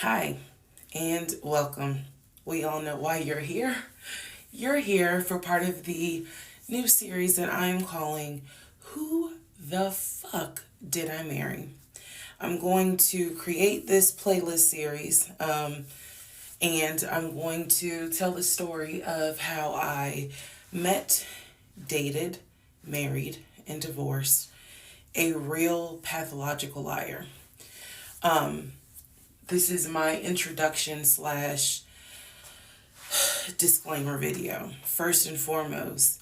Hi, and welcome. We all know why you're here. You're here for part of the new series that I'm calling Who the Fuck Did I Marry? I'm going to create this playlist series, and I'm going to tell the story of how I met, dated, married, and divorced a real pathological liar. This is my introduction slash disclaimer video. First and foremost,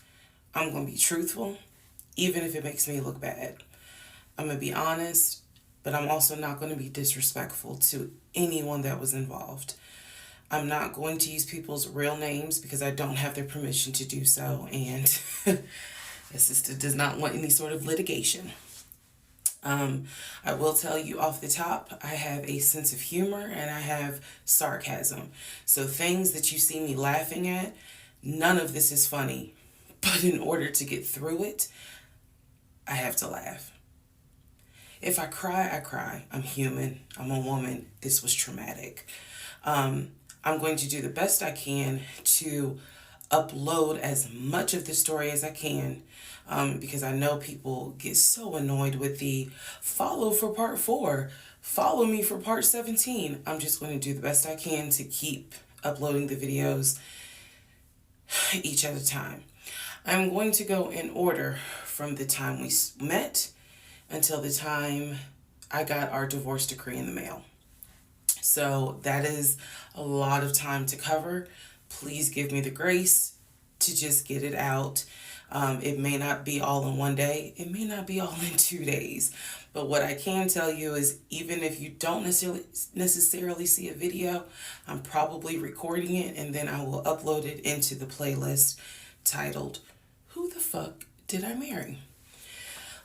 I'm going to be truthful, even if it makes me look bad. I'm going to be honest, but I'm also not going to be disrespectful to anyone that was involved. I'm not going to use people's real names because I don't have their permission to do so, and the sister does not want any sort of litigation. I will tell you off the top, I have a sense of humor and I have sarcasm. So things that you see me laughing at, none of this is funny. But in order to get through it, I have to laugh. If I cry, I cry. I'm human. I'm a woman. This was traumatic. I'm going to do the best I can to upload as much of the story as I can, because I know people get so annoyed with the follow for part 4, follow me for part 17. I'm just going to do the best I can to keep uploading the videos each at a time. I'm going to go in order from the time we met until the time I got our divorce decree in the mail. So that is a lot of time to cover. Please give me the grace to just get it out. It may not be all in one day. It may not be all in 2 days. But what I can tell you is even if you don't necessarily see a video, I'm probably recording it and then I will upload it into the playlist titled, Who the Fuck Did I Marry?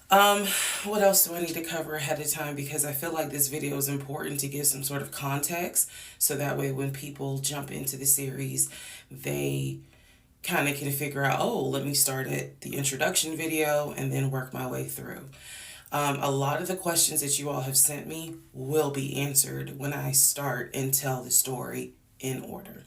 What else do I need to cover ahead of time? Because I feel like this video is important to give some sort of context. So that way when people jump into the series, they kind of can figure out, oh, let me start at the introduction video and then work my way through. A lot of the questions that you all have sent me will be answered when I start and tell the story in order.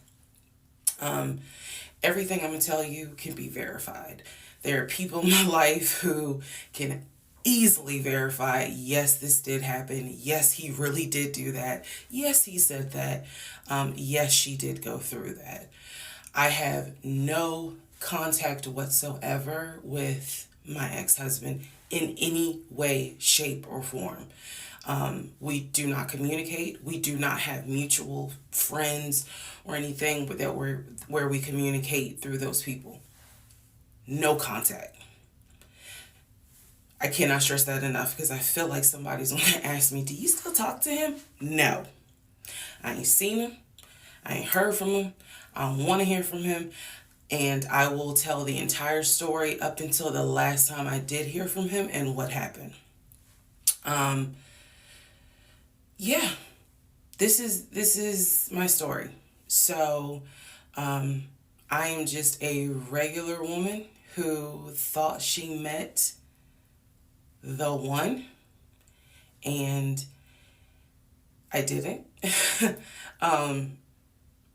Everything I'm going to tell you can be verified. There are people in my life who can easily verify, yes, this did happen. Yes, he really did do that. Yes, he said that. Yes, she did go through that. I have no contact whatsoever with my ex-husband in any way, shape, or form. We do not communicate. We do not have mutual friends or anything where we communicate through those people. No contact. I cannot stress that enough because I feel like somebody's going to ask me, do you still talk to him? No. I ain't seen him. I ain't heard from him. I don't want to hear from him. And I will tell the entire story up until the last time I did hear from him and what happened. Yeah, this is my story. So, I am just a regular woman who thought she met the one, and I didn't.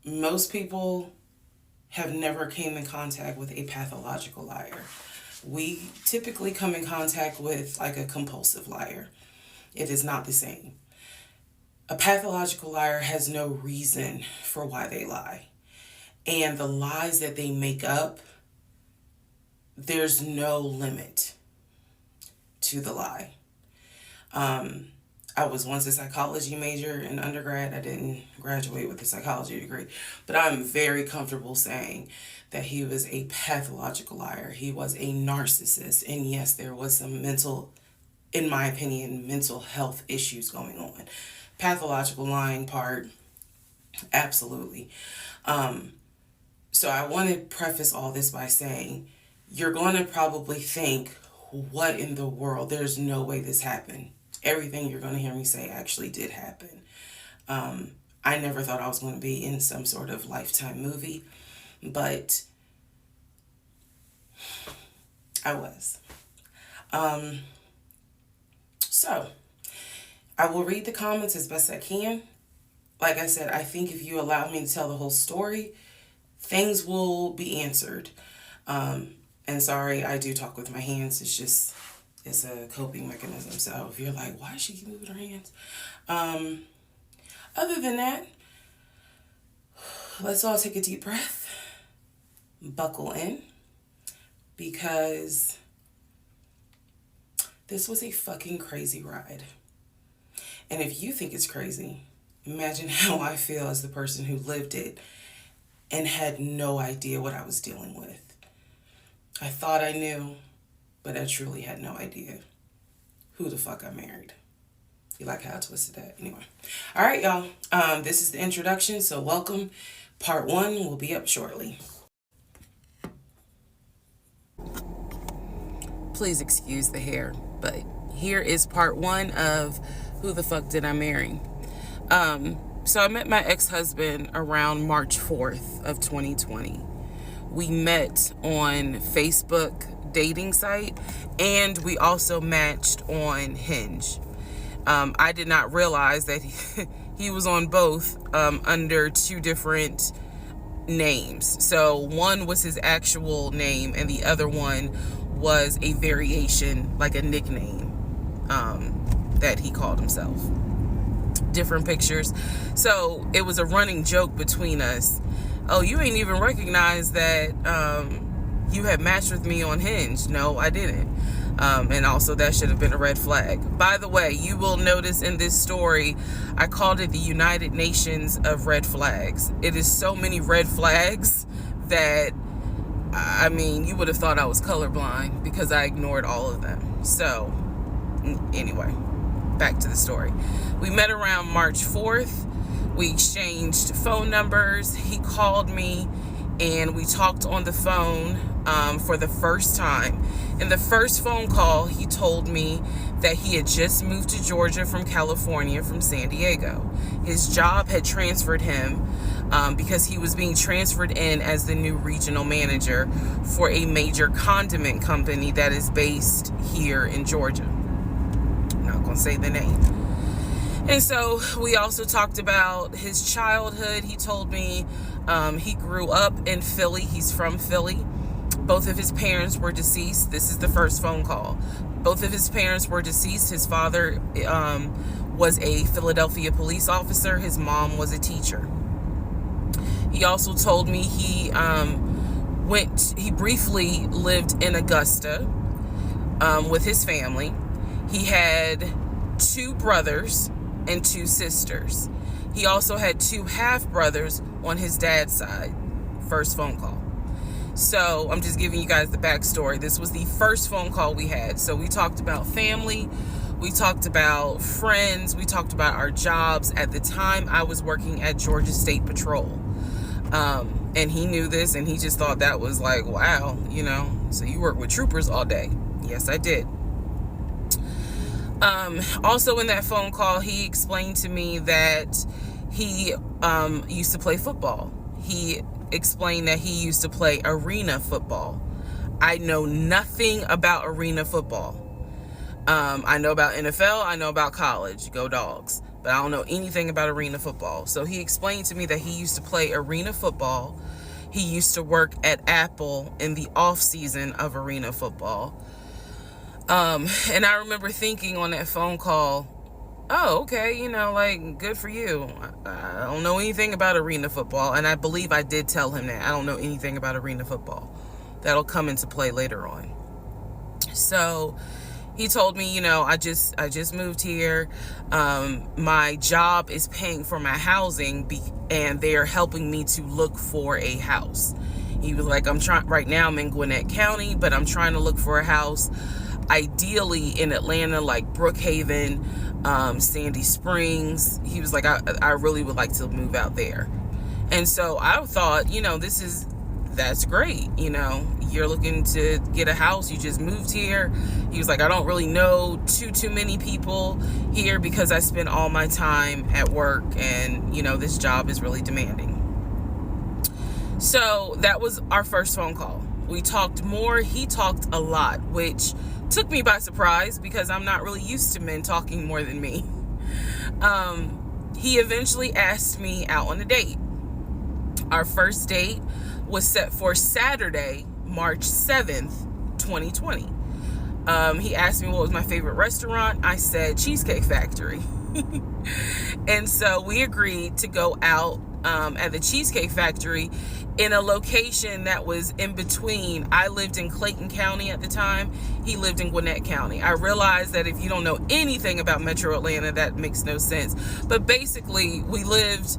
Most people have never came in contact with a pathological liar. We typically come in contact with like a compulsive liar. It is not the same. A pathological liar has no reason for why they lie. And the lies that they make up, there's no limit to the lie. I was once a psychology major in undergrad. I didn't graduate with a psychology degree, but I'm very comfortable saying that he was a pathological liar. He was a narcissist. And yes, there was some in my opinion, mental health issues going on. Pathological lying part, absolutely. So I want to preface all this by saying, you're going to probably think, what in the world? There's no way this happened. Everything you're going to hear me say actually did happen. I never thought I was going to be in some sort of Lifetime movie, but I was. So I will read the comments as best I can. like I said, I think if you allow me to tell the whole story, things will be answered. And sorry, I do talk with my hands. It's a coping mechanism. So if you're like, why does she keep moving her hands? Other than that, let's all take a deep breath, buckle in, because this was a fucking crazy ride. And if you think it's crazy, imagine how I feel as the person who lived it and had no idea what I was dealing with. I thought I knew, but I truly had no idea who the fuck I married. You like how I twisted that? Anyway. All right, y'all. This is the introduction, so welcome. Part 1 will be up shortly. Please excuse the hair, but here is part 1 of Who the Fuck Did I Marry? So I met my ex-husband around March 4th of 2020. We met on Facebook dating site, and we also matched on Hinge. I did not realize that he was on both under 2 different names. So one was his actual name, and the other one was a variation, like a nickname that he called himself. Different pictures. So it was a running joke between us. Oh, you ain't even recognize that you had matched with me on Hinge. No, I didn't. And also that should have been a red flag. By the way, you will notice in this story, I called it the United Nations of red flags. It is so many red flags that, I mean, you would have thought I was colorblind because I ignored all of them. So anyway, back to the story. We met around March 4th. We exchanged phone numbers. He called me and we talked on the phone for the first time. In the first phone call, he told me that he had just moved to Georgia from California, from San Diego. His job had transferred him because he was being transferred in as the new regional manager for a major condiment company that is based here in Georgia. I'm not going to say the name. And so we also talked about his childhood. He told me he grew up in Philly. He's from Philly. Both of his parents were deceased. This is the first phone call. Both of his parents were deceased. His father was a Philadelphia police officer. His mom was a teacher. He also told me he briefly lived in Augusta with his family. He had 2 brothers and 2 sisters. He also had 2 half-brothers on his dad's side. First phone call. So I'm just giving you guys the backstory. This was the first phone call we had. So we talked about family. We talked about friends. We talked about our jobs. At the time, I was working at Georgia State Patrol. And he knew this, and he just thought that was like, wow, you know, so you work with troopers all day. Yes, I did. Also in that phone call, he explained to me that he used to play football. He explained that he used to play arena football. I know nothing about arena football. I know about NFL. I know about college. Go Dogs. But I don't know anything about arena football. So he explained to me that he used to play arena football. He used to work at Apple in the off season of arena football. And I remember thinking on that phone call, oh, okay, you know, like, good for you. I don't know anything about arena football. And I believe I did tell him that. I don't know anything about arena football. That'll come into play later on. So he told me, you know, I just moved here. My job is paying for my housing and they're helping me to look for a house. He was like, right now I'm in Gwinnett County, but I'm trying to look for a house. Ideally in Atlanta, like Brookhaven, Sandy Springs. He was like, I really would like to move out there. And so I thought, you know, that's great. You know, you're looking to get a house. You just moved here. He was like, I don't really know too many people here because I spend all my time at work and, you know, this job is really demanding. So that was our first phone call. We talked more. He talked a lot, which took me by surprise because I'm not really used to men talking more than me. he eventually asked me out on a date. Our first date was set for Saturday, March 7th, 2020. He asked me what was my favorite restaurant. I said Cheesecake Factory. And so we agreed to go out at the Cheesecake Factory in a location that was in between. I lived in Clayton County at the time. He lived in Gwinnett County. I realized that if you don't know anything about Metro Atlanta, that makes no sense. But basically, we lived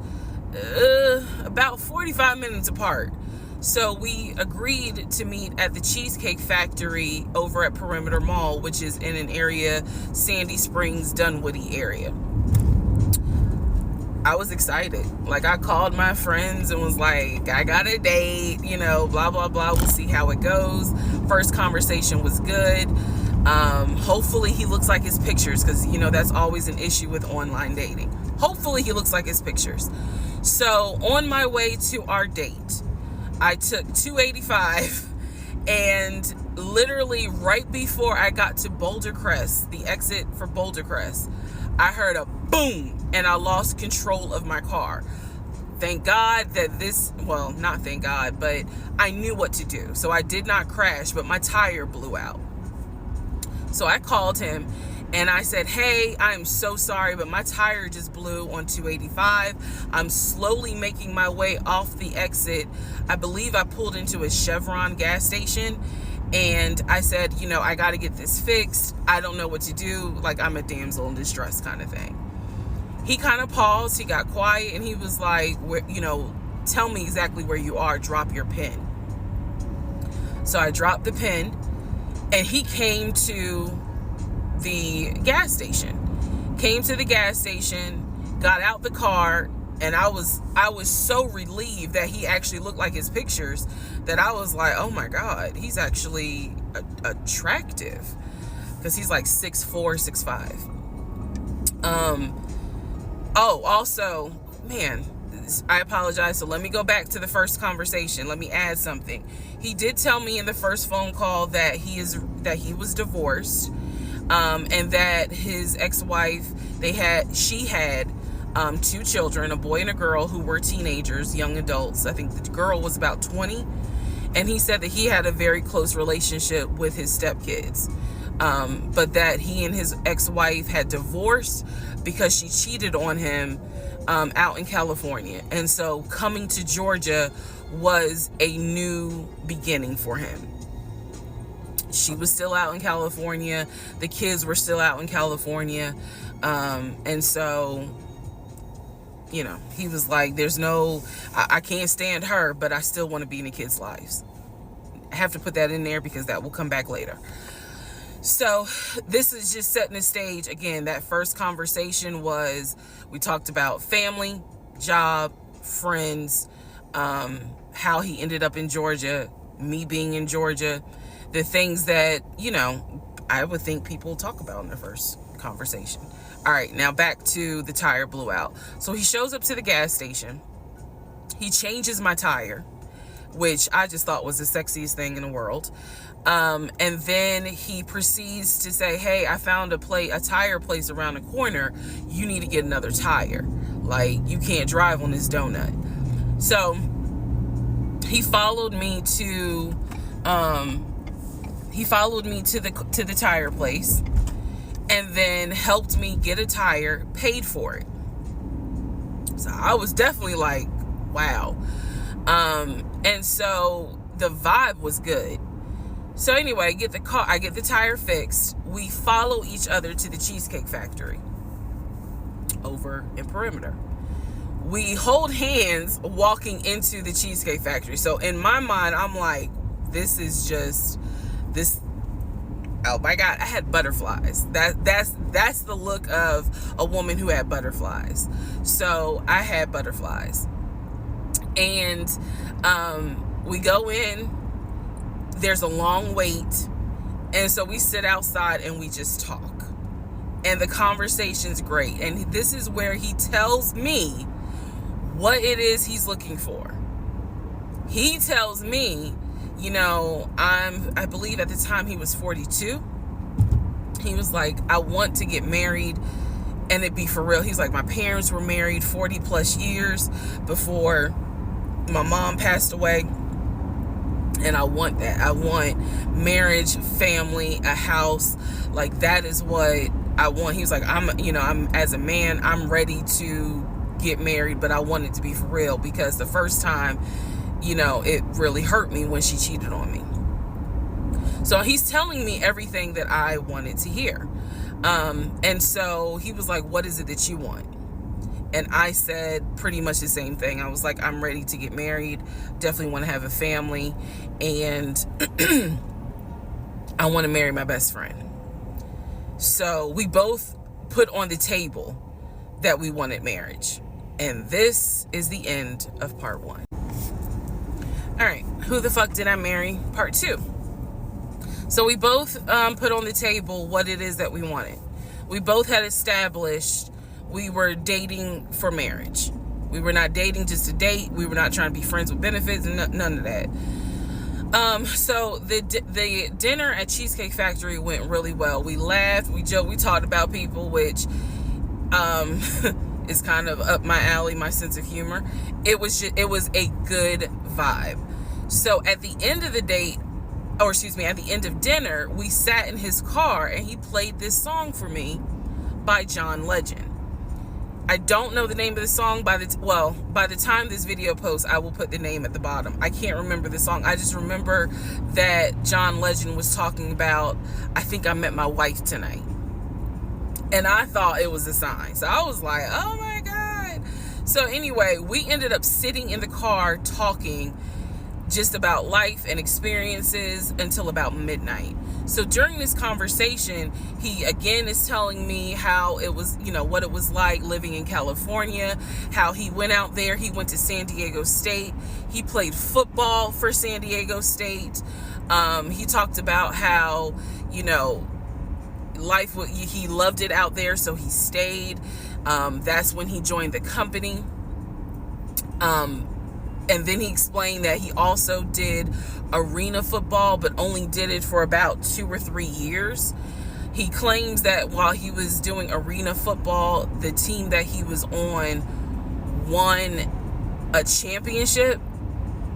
about 45 minutes apart. So we agreed to meet at the Cheesecake Factory over at Perimeter Mall, which is in an area, Sandy Springs, Dunwoody area. I was excited. Like, I called my friends and was like, I got a date, you know, blah, blah, blah. We'll see how it goes. First conversation was good. Hopefully he looks like his pictures, because, you know, that's always an issue with online dating. Hopefully he looks like his pictures. So on my way to our date, I took 285, and literally right before I got to Boulder Crest, the exit for Boulder Crest, I heard a boom, and I lost control of my car. Thank God that not thank God, but I knew what to do. So I did not crash, but my tire blew out. So I called him and I said, hey, I'm so sorry, but my tire just blew on 285. I'm slowly making my way off the exit. I believe I pulled into a Chevron gas station. And I said, you know, I got to get this fixed. I don't know what to do. Like, I'm a damsel in distress kind of thing. He kind of paused. He got quiet. And he was like, tell me exactly where you are. Drop your pin. So I dropped the pin. And he came to the gas station. Got out the car. And I was so relieved that he actually looked like his pictures, that I was like, oh my God, he's actually attractive, because he's like 6'4", 6'5". Also, man, I apologize. So let me go back to the first conversation. Let me add something. He did tell me in the first phone call that he was divorced, and that his ex-wife, she had 2 children, a boy and a girl, who were teenagers, young adults. I think the girl was about 20. And he said that he had a very close relationship with his stepkids. But that he and his ex-wife had divorced because she cheated on him out in California. And so coming to Georgia was a new beginning for him. She was still out in California. The kids were still out in California. And so, you know, he was like, I can't stand her, but I still want to be in the kids' lives. I have to put that in there because that will come back later. So this is just setting the stage. Again, that first conversation we talked about family, job, friends, how he ended up in Georgia, me being in Georgia, the things that, you know, I would think people talk about in the first conversation. All right, now back to the tire blew out. So he shows up to the gas station. He changes my tire, which I just thought was the sexiest thing in the world. And then he proceeds to say, hey, I found a tire place around the corner. You need to get another tire. Like, you can't drive on this donut. So he followed me to the tire place, and then helped me get a tire, paid for it. So I was definitely like, wow. And so the vibe was good. So anyway, I get the tire fixed. We follow each other to the Cheesecake Factory over in Perimeter. We hold hands walking into the Cheesecake Factory. So in my mind, I'm like, this. Oh my God, I had butterflies. That's the look of a woman who had butterflies. So I had butterflies. And we go in, there's a long wait. And so we sit outside and we just talk. And the conversation's great. And this is where he tells me what it is he's looking for. He tells me, you know, I believe at the time he was 42. He was like, I want to get married and it be for real. He's like, my parents were married 40 plus years before my mom passed away. And I want that. I want marriage, family, a house. Like, that is what I want. He was like, I'm as a man, I'm ready to get married, but I want it to be for real, because the first time, it really hurt me when she cheated on me. So he's telling me everything that I wanted to hear. And so he was like, what is it that you want? And I said pretty much the same thing. I was like, I'm ready to get married. Definitely want to have a family. And I want to marry my best friend. So we both put on the table that we wanted marriage. And this is the end of part 1. All right. Who the fuck did I marry? Part 2. So we both put on the table what it is that we wanted. We both had established we were dating for marriage. We were not dating just to date. We were not trying to be friends with benefits and none of that. So the dinner at Cheesecake Factory went really well. We laughed, we joked, we talked about people, which is kind of up my alley, my sense of humor. It was a good vibe. So at the end of the date, at the end of dinner, we sat in his car and he played this song for me by John Legend. I don't know the name of the song. By the time this video posts, I will put the name at the bottom. I can't remember the song. I just remember that John Legend was talking about, I think I met my wife tonight. And I thought it was a sign. So I was like, oh my God. So anyway, we ended up sitting in the car talking just about life and experiences until about midnight. So during this conversation, he again is telling me how it was, what it was like living in California, how he went out there. He went to San Diego State. He played football for San Diego State. He talked about how, life, he loved it out there, so he stayed. That's when he joined the company. And then he explained that he also did arena football, but only did it for about 2 or 3 years. He claims that while he was doing arena football, the team that he was on won a championship.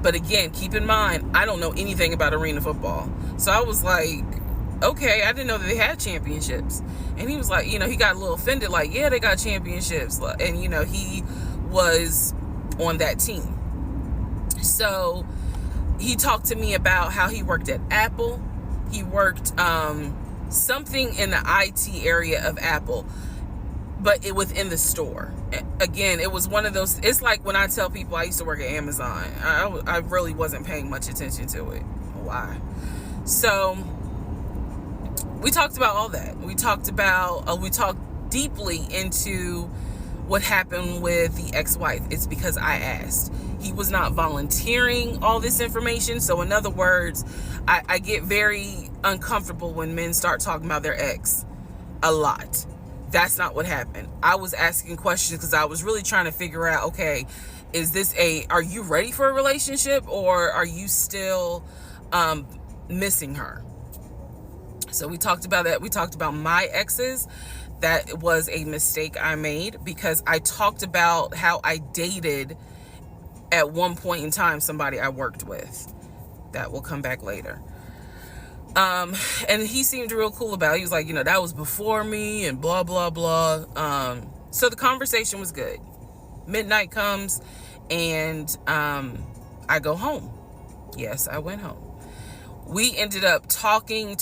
But again, keep in mind, I don't know anything about arena football. So I was like, okay, I didn't know that they had championships. And he was like, he got a little offended, like, yeah, they got championships. And, he was on that team. So he talked to me about how he worked at Apple. He worked something in the IT area of Apple, but within the store. Again, it was one of those, it's like when I tell people I used to work at Amazon. I really wasn't paying much attention to it. Why? So we talked about all that. We talked deeply into what happened with the ex-wife. It's because I asked. He was not volunteering all this information. So in other words, I get very uncomfortable when men start talking about their ex a lot. That's not what happened. I was asking questions because I was really trying to figure out, okay, are you ready for a relationship, or are you still missing her? So we talked about that. We talked about my exes. That was a mistake I made because I talked about how I dated at one point in time somebody I worked with. That will come back later. And he seemed real cool about it. He was like, that was before me and blah, blah, blah. So the conversation was good. Midnight comes and I go home. Yes, I went home. We ended up talking.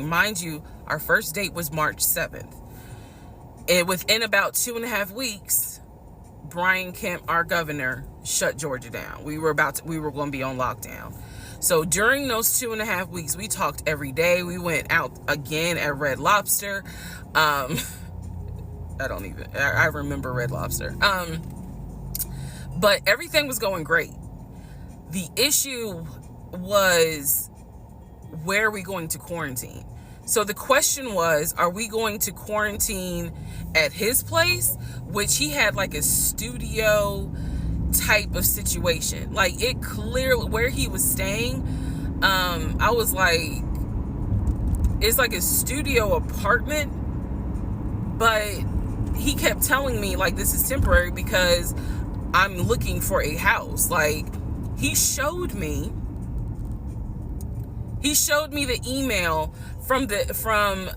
Mind you, our first date was March 7th. And within about 2.5 weeks, Brian Kemp, our governor, shut Georgia down. We were going to be on lockdown. So during those 2.5 weeks, we talked every day. We went out again at Red Lobster. I remember Red Lobster. But everything was going great. The issue was, where are we going to quarantine? So the question was, are we going to quarantine at his place, which he had like a studio type of situation. Like, it clearly, where he was staying, I was like, it's like a studio apartment, but he kept telling me, like, this is temporary because I'm looking for a house. Like, he showed me the email from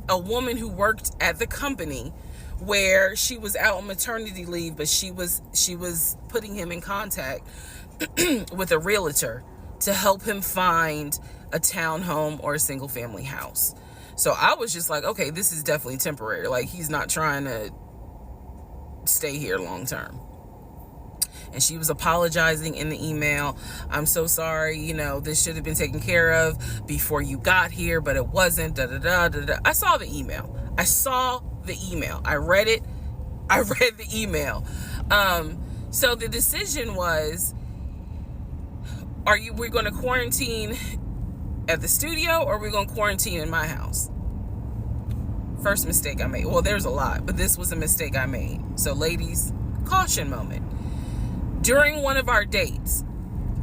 a woman who worked at the company where she was out on maternity leave, but she was putting him in contact with a realtor to help him find a townhome or a single family house. So I was just like, okay, this is definitely temporary. Like, he's not trying to stay here long term. And she was apologizing in the email. I'm so sorry, you know, this should have been taken care of before you got here, but it wasn't. Da da da da da. I saw the email. I read it. I read the email. So the decision was, we're going to quarantine at the studio, or we're going to quarantine in my house? First mistake I made. Well, there's a lot, but this was a mistake I made. So ladies, caution moment. During one of our dates,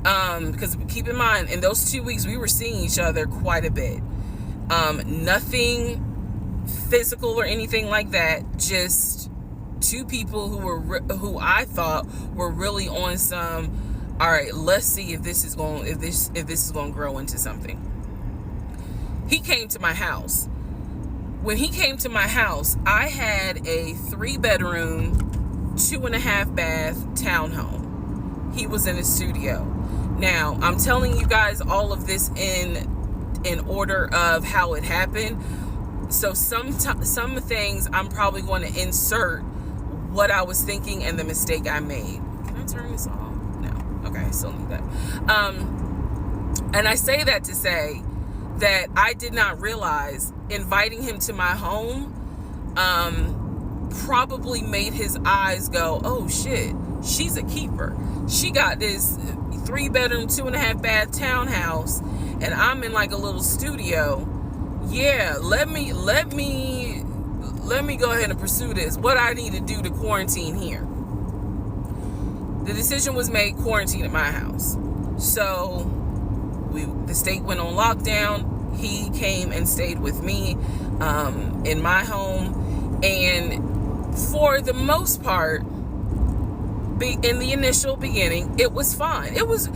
because keep in mind, in those 2 weeks, we were seeing each other quite a bit. Nothing physical or anything like that. Just two people who I thought were really on some, all right, let's see if this is going to grow into something. He came to my house. When he came to my house, I had a 3-bedroom, 2.5-bath townhome. He was in the studio. Now, I'm telling you guys all of this in order of how it happened. So some things I'm probably going to insert what I was thinking and the mistake I made. Can I turn this off? No. Okay, I still need that. And I say that to say that I did not realize inviting him to my home probably made his eyes go, oh shit, she's a keeper. She got this 3-bedroom, 2.5-bath townhouse, and I'm in like a little studio. Yeah, let me go ahead and pursue this. What I need to do to quarantine here. The decision was made, quarantine at my house. So the state went on lockdown. He came and stayed with me in my home, and for the most part, in the initial beginning, it was fine. It was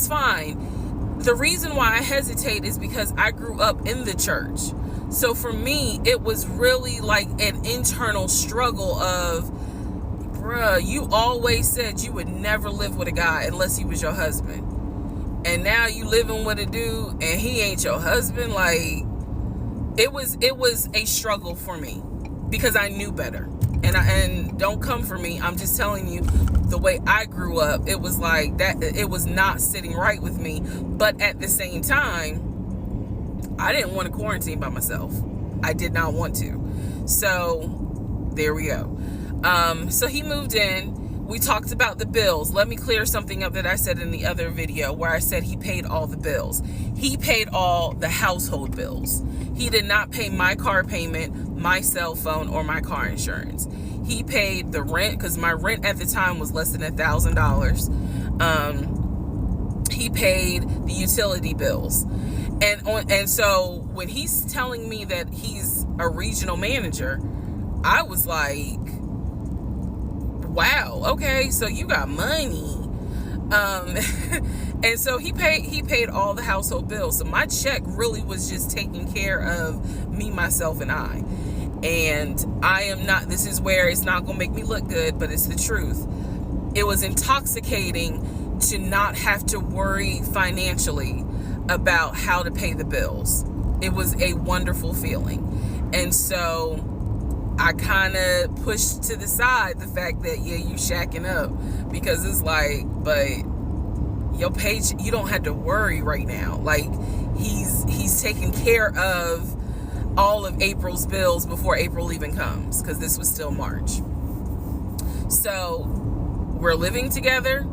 fine. The reason why I hesitate is because I grew up in the church. So for me, it was really like an internal struggle of, bruh, you always said you would never live with a guy unless he was your husband. And now you living with a dude and he ain't your husband. Like, it was a struggle for me because I knew better. And don't come for me. I'm just telling you the way I grew up. It was like that. It was not sitting right with me. But at the same time, I didn't want to quarantine by myself. I did not want to. So there we go. So he moved in. We talked about the bills. Let me clear something up that I said in the other video where I said he paid all the bills. He paid all the household bills. He did not pay my car payment, my cell phone, or my car insurance. He paid the rent, because my rent at the time was less than $1,000. He paid the utility bills. And so when he's telling me that he's a regional manager, I was like, wow, okay, so you got money. And so he paid all the household bills. So my check really was just taking care of me, myself, and I. And I am not, this is where it's not going to make me look good, but it's the truth. It was intoxicating to not have to worry financially about how to pay the bills. It was a wonderful feeling. And so I kind of pushed to the side the fact that, yeah, you shacking up, because it's like, but your paycheck, you don't have to worry right now. Like, he's taking care of all of April's bills before April even comes, because this was still March. So we're living together,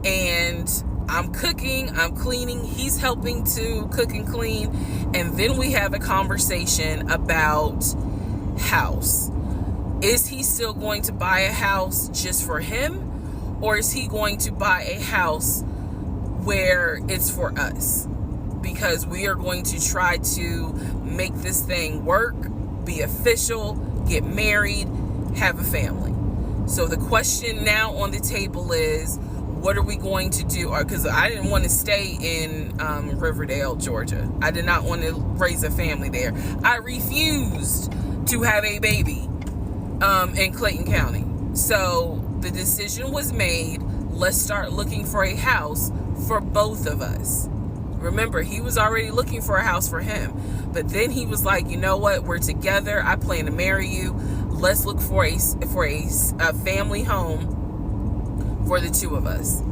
and I'm cooking, I'm cleaning, he's helping to cook and clean, and then we have a conversation about house. Is he still going to buy a house just for him, or is he going to buy a house where it's for us? Because we are going to try to make this thing work, be official, get married, have a family. So the question now on the table is, what are we going to do? Because I didn't want to stay in Riverdale, Georgia. I did not want to raise a family there. I refused to have a baby in Clayton County. So the decision was made, let's start looking for a house for both of us. Remember, he was already looking for a house for him. But then he was like, you know what? We're together. I plan to marry you. Let's look for a family home for the two of us.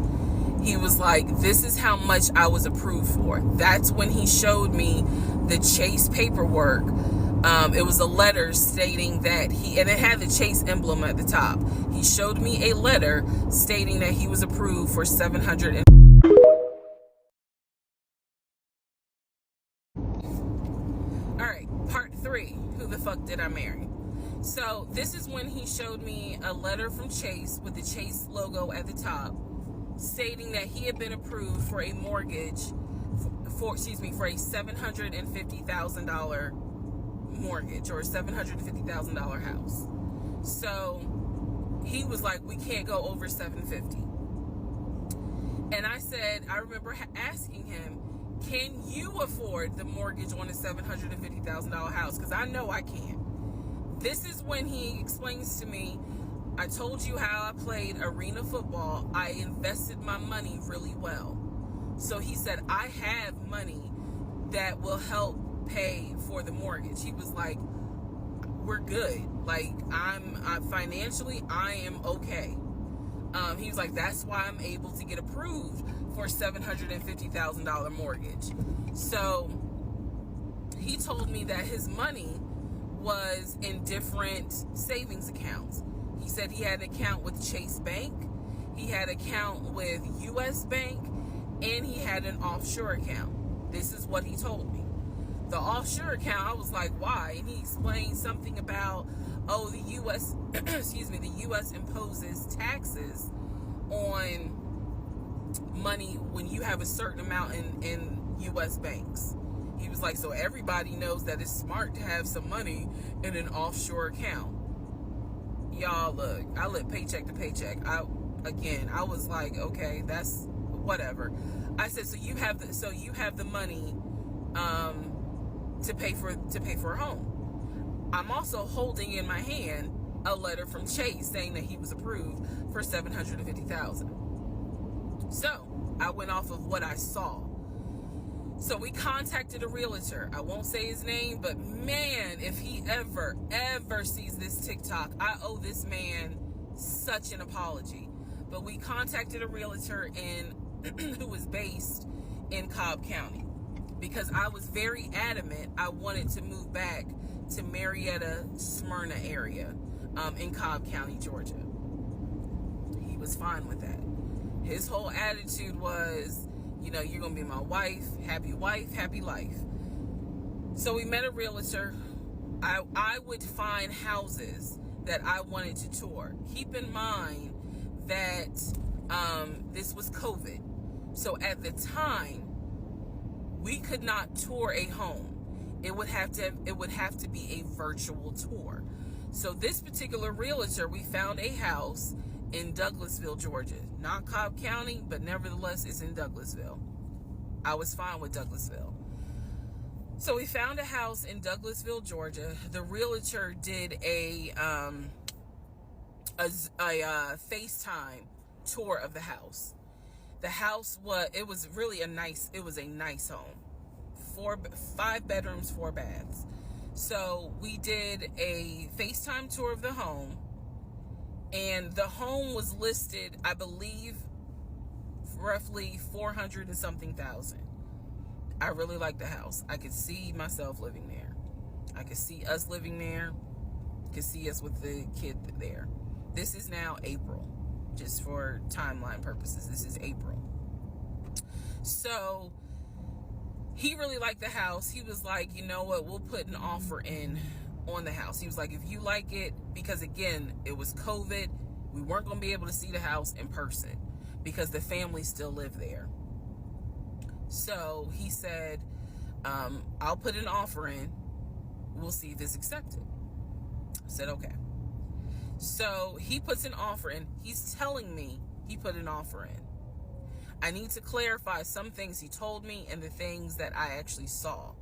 He was like, this is how much I was approved for. That's when he showed me the Chase paperwork. It was a letter stating that and it had the Chase emblem at the top. He showed me a letter stating that he was approved for $700. All right, part 3. Who the fuck did I marry? So this is when he showed me a letter from Chase with the Chase logo at the top, stating that he had been approved for a mortgage for a $750,000 mortgage, or a $750,000 house. So he was like, we can't go over $750,000. And I said, I remember asking him, can you afford the mortgage on a $750,000 house? Because I know I can't. This is when he explains to me, I told you how I played arena football. I invested my money really well. So he said, I have money that will help pay for the mortgage. He was like, we're good. Like, I'm financially, I am okay. He was like, that's why I'm able to get approved for $750,000 mortgage. So he told me that his money was in different savings accounts. He said he had an account with Chase Bank, he had an account with US Bank, and he had an offshore account. This is what he told me. The offshore account, I was like, why? And he explained something about, the US, the US imposes taxes on money when you have a certain amount in US banks. He was like, so everybody knows that it's smart to have some money in an offshore account. Y'all, look, I live paycheck to paycheck. I was like, okay, that's whatever. I said, so you have the money to pay for a home. I'm also holding in my hand a letter from Chase saying that he was approved for $750,000. So I went off of what I saw. So we contacted a realtor. I won't say his name, but man, if he ever sees this TikTok, I owe this man such an apology. But we contacted a realtor who was based in Cobb County, because I was very adamant I wanted to move back to Marietta, Smyrna area in Cobb County, Georgia. He was fine with that. His whole attitude was, you're going to be my wife, happy life. So we met a realtor. I would find houses that I wanted to tour. Keep in mind that this was COVID. So at the time, we could not tour a home. It would have to be a virtual tour. So this particular realtor, we found a house in Douglasville, Georgia. Not Cobb County, but nevertheless, it's in Douglasville. I was fine with Douglasville. So we found a house in Douglasville, Georgia. The realtor did a FaceTime tour of the house. The house was a nice home. 5 bedrooms, 4 baths. So we did a FaceTime tour of the home, and the home was listed, I believe, roughly 400 and something thousand. I really liked the house. I could see myself living there. I could see us living there. Could see us with the kid there. This is now April, just for timeline purposes. This is April. So he really liked the house. He was like, you know what, we'll put an offer in on the house. He was like, if you like it, because again, it was COVID, we weren't going to be able to see the house in person because the family still lived there. So he said, I'll put an offer in. We'll see if it's accepted. I said, okay. So he puts an offer in. He's telling me he put an offer in. I need to clarify some things he told me and the things that I actually saw.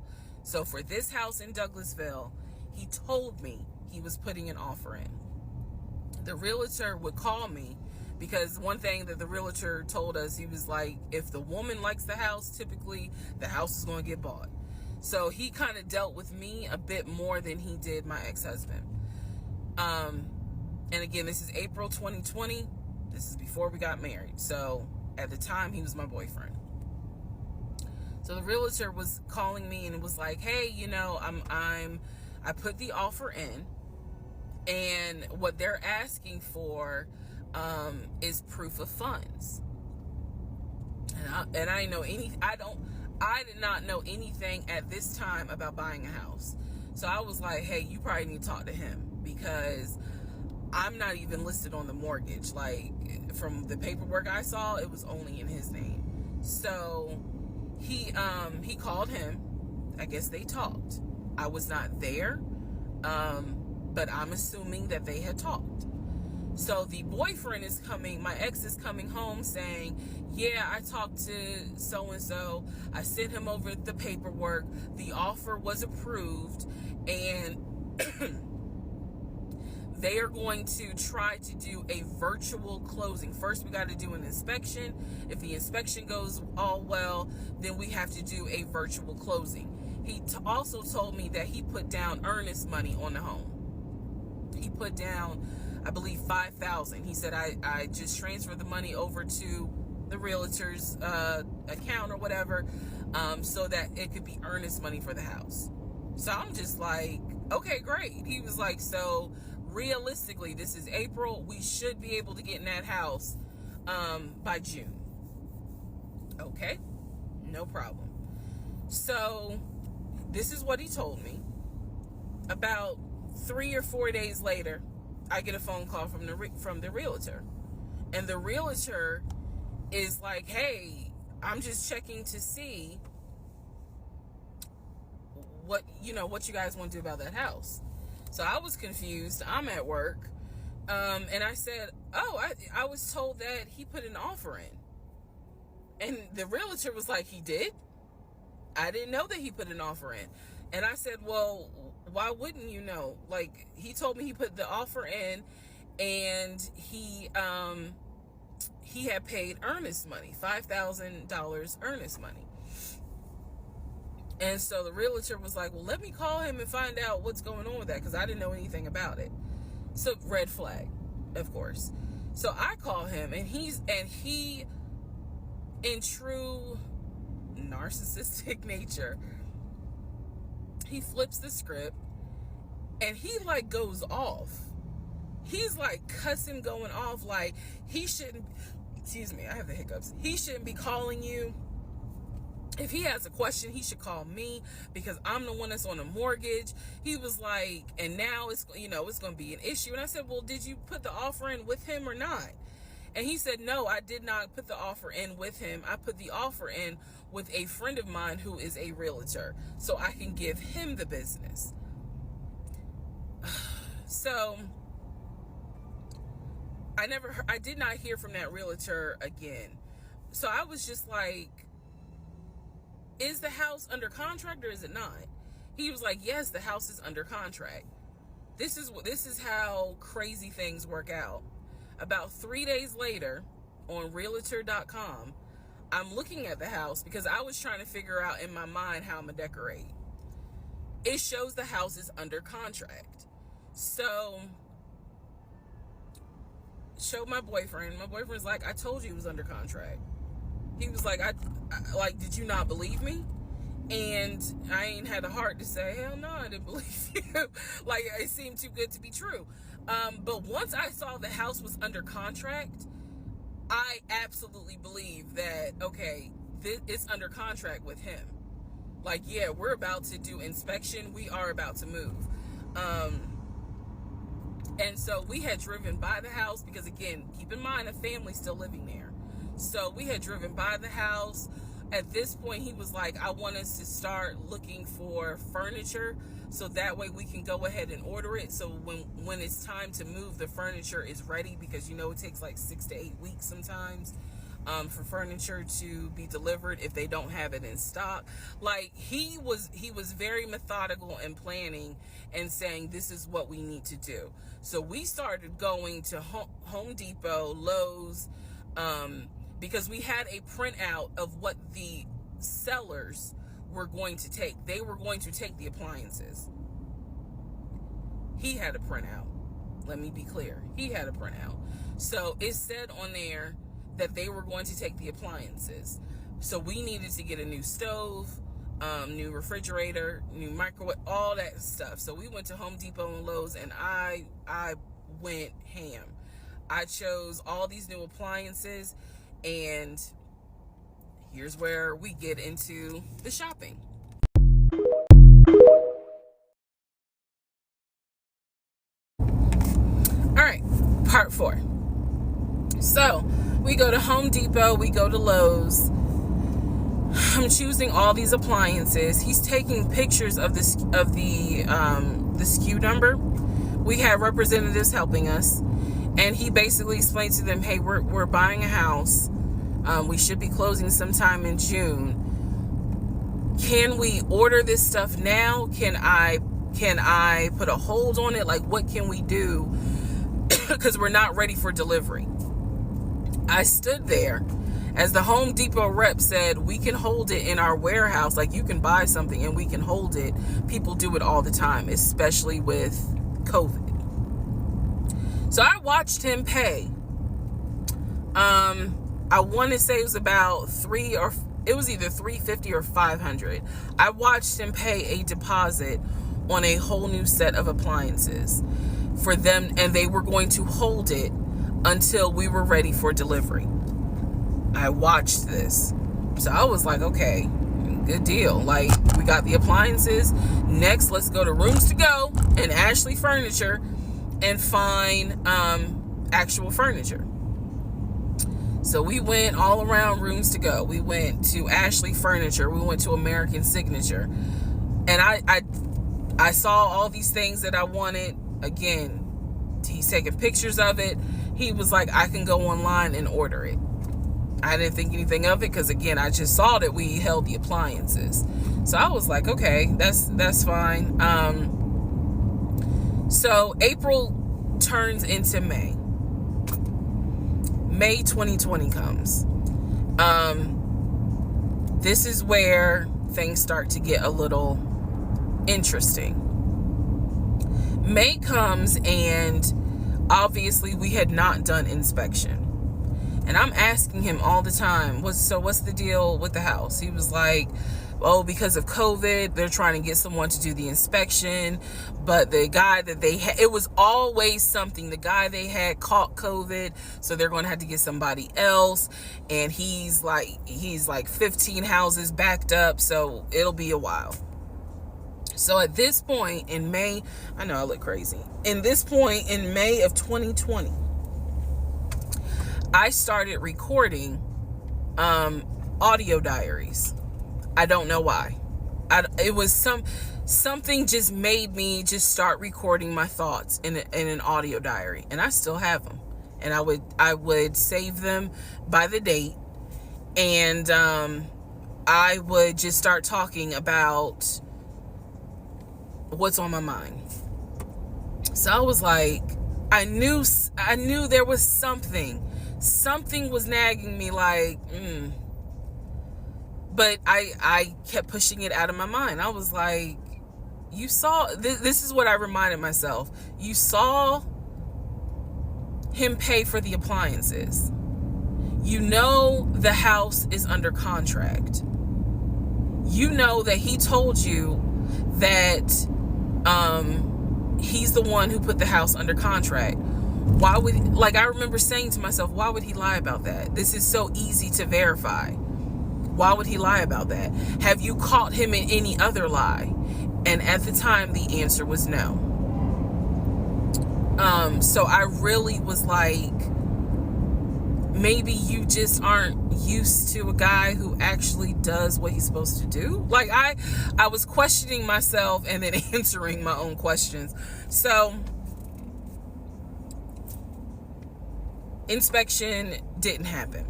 So for this house in Douglasville, he told me he was putting an offer in. The realtor would call me because one thing that the realtor told us, he was like, if the woman likes the house, typically the house is going to get bought. So he kind of dealt with me a bit more than he did my ex-husband. And again, this is April 2020. This is before we got married. So at the time, he was my boyfriend. So the realtor was calling me and it was like, hey, you know, I put the offer in, and what they're asking for is proof of funds. And I did not know anything at this time about buying a house. So I was like, hey, you probably need to talk to him, because I'm not even listed on the mortgage. Like, from the paperwork I saw, it was only in his name. So he called him. I guess they talked. I was not there, but I'm assuming that they had talked. So the boyfriend is coming, my ex is coming home saying, yeah, I talked to so-and-so. I sent him over the paperwork. The offer was approved, and they are going to try to do a virtual closing. First, we got to do an inspection. If the inspection goes all well, then we have to do a virtual closing. He also told me that he put down earnest money on the home. He put down, I believe, $5,000. He said, I just transferred the money over to the realtor's account or whatever, so that it could be earnest money for the house. So I'm just like, okay, great. He was like, so realistically, this is April. We should be able to get in that house by June. Okay, no problem. So this is what he told me. About 3 or 4 days later, I get a phone call from the realtor, and the realtor is like, hey, I'm just checking to see what you guys want to do about that house. So I was confused. I'm at work, and I said, oh, I was told that he put an offer in. And the realtor was like, he did? I didn't know that he put an offer in. And I said, well, why wouldn't you know? Like, he told me he put the offer in, and he had paid earnest money, $5,000 earnest money. And so the realtor was like, well, let me call him and find out what's going on with that, because I didn't know anything about it. So red flag, of course. So I call him, and he, in true narcissistic nature, he flips the script, and he like goes off. He's like cussing, going off, like he shouldn't, excuse me, I have the hiccups. He shouldn't be calling you. If he has a question, he should call me, because I'm the one that's on the mortgage. He was like, and now it's going to be an issue. And I said, well, did you put the offer in with him or not? And he said, no, I did not put the offer in with him. I put the offer in with a friend of mine who is a realtor, so I can give him the business. So I did not hear from that realtor again. So I was just like, is the house under contract or is it not? He was like, yes, the house is under contract. This is how crazy things work out. About 3 days later, on realtor.com, I'm looking at the house because I was trying to figure out in my mind how I'm gonna decorate. It shows the house is under contract. So, showed my boyfriend. My boyfriend's like, I told you it was under contract. He was like, I did you not believe me? And I ain't had the heart to say, hell no, I didn't believe you. Like, it seemed too good to be true. But once I saw the house was under contract, I absolutely believe that, okay, it's under contract with him. Like, yeah, we're about to do inspection. We are about to move. And so we had driven by the house because, again, keep in mind, a family's still living there. So we had driven by the house. At this point, he was like, I want us to start looking for furniture so that way we can go ahead and order it. So when it's time to move, the furniture is ready, because it takes like 6 to 8 weeks sometimes for furniture to be delivered if they don't have it in stock. Like, he was very methodical and planning and saying, this is what we need to do. So we started going to Home Depot, Lowe's, because we had a printout of what the sellers were going to take. They were going to take the appliances. He had a printout. Let me be clear. He had a printout. So it said on there that they were going to take the appliances. So we needed to get a new stove, new refrigerator, new microwave, all that stuff. So we went to Home Depot and Lowe's, and I went ham. I chose all these new appliances, and here's where we get into the shopping. All right, part 4. So we go to Home Depot, we go to Lowe's. I'm choosing all these appliances. He's taking pictures of the SKU number. We have representatives helping us, and he basically explained to them, hey, we're buying a house. We should be closing sometime in June. Can we order this stuff now? Can I put a hold on it? Like, what can we do? Because we're not ready for delivery. I stood there as the Home Depot rep said, we can hold it in our warehouse. Like, you can buy something and we can hold it. People do it all the time, especially with COVID. So I watched him pay. I want to say it was about it was either $350 or $500. I watched him pay a deposit on a whole new set of appliances for them, and they were going to hold it until we were ready for delivery. I watched this. So I was like, okay, good deal. Like, we got the appliances. Next, let's go to Rooms to Go and Ashley Furniture and find actual furniture. So we went all around Rooms to Go. We went to Ashley Furniture. We went to American Signature. And I saw all these things that I wanted. Again, he's taking pictures of it. He was like, I can go online and order it. I didn't think anything of it because, again, I just saw that we held the appliances. So I was like, okay, that's fine. So April turns into May. May 2020 comes. This is where things start to get a little interesting. May comes, and obviously we had not done inspection. And I'm asking him all the time, what's the deal with the house? He was like, oh, because of COVID, they're trying to get someone to do the inspection. But the guy that they had, it was always something. The guy they had caught COVID, so they're going to have to get somebody else. And he's like 15 houses backed up, so it'll be a while. So at this point in May, I know I look crazy. In this point in May of 2020, I started recording audio diaries. I don't know why. It was something just made me just start recording my thoughts in an audio diary, and I still have them. And I would save them by the date, and I would just start talking about what's on my mind. So I was like, I knew there was something was nagging me, like, but I kept pushing it out of my mind. I was like, you saw, this is what I reminded myself. You saw him pay for the appliances. You know the house is under contract. You know that he told you that he's the one who put the house under contract. Why would, I remember saying to myself, why would he lie about that? This is so easy to verify. Why would he lie about that? Have you caught him in any other lie? And at the time, the answer was no. So I really was like, maybe you just aren't used to a guy who actually does what he's supposed to do. Like, I was questioning myself and then answering my own questions. So inspection didn't happen.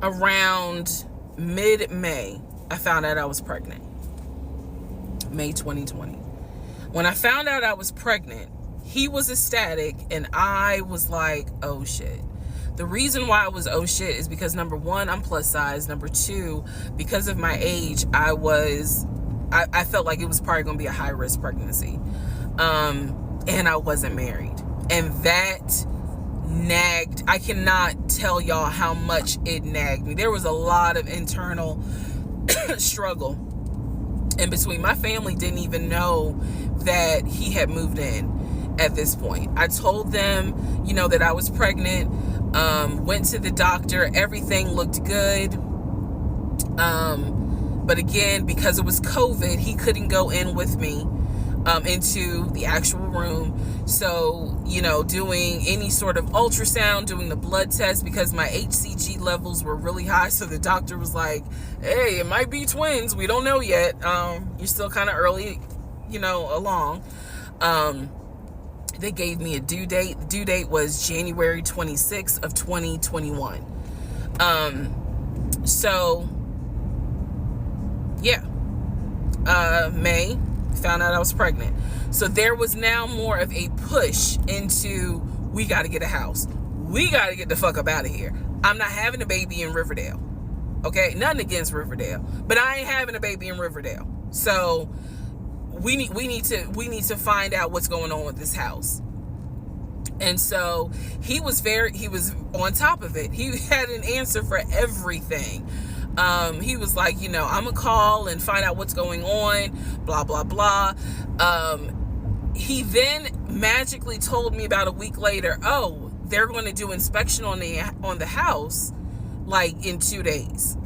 Around mid-May, I found out I was pregnant. May 2020. When I found out I was pregnant, he was ecstatic and I was like, oh shit. The reason why I was oh shit is because, number one, I'm plus size. Number two, because of my age, I felt like it was probably going to be a high risk pregnancy. And I wasn't married. And that nagged. I cannot tell y'all how much it nagged me. There was a lot of internal struggle in between. My family didn't even know that he had moved in at this point. I told them, that I was pregnant, went to the doctor, everything looked good. But again, because it was COVID, he couldn't go in with me into the actual room. So, doing any sort of ultrasound, doing the blood test, because my HCG levels were really high. So the doctor was like, hey, it might be twins. We don't know yet. You're still kind of early, along. They gave me a due date. The due date was January 26th of 2021. May, found out I was pregnant. So there was now more of a push into, we got to get a house. We got to get the fuck up out of here. I'm not having a baby in Riverdale. Okay? Nothing against Riverdale, but I ain't having a baby in Riverdale. So we need to find out what's going on with this house. And so he was on top of it. He had an answer for everything. He was like, I'm gonna call and find out what's going on, blah, blah, blah. He then magically told me about a week later, oh, they're going to do inspection on the house, like in 2 days.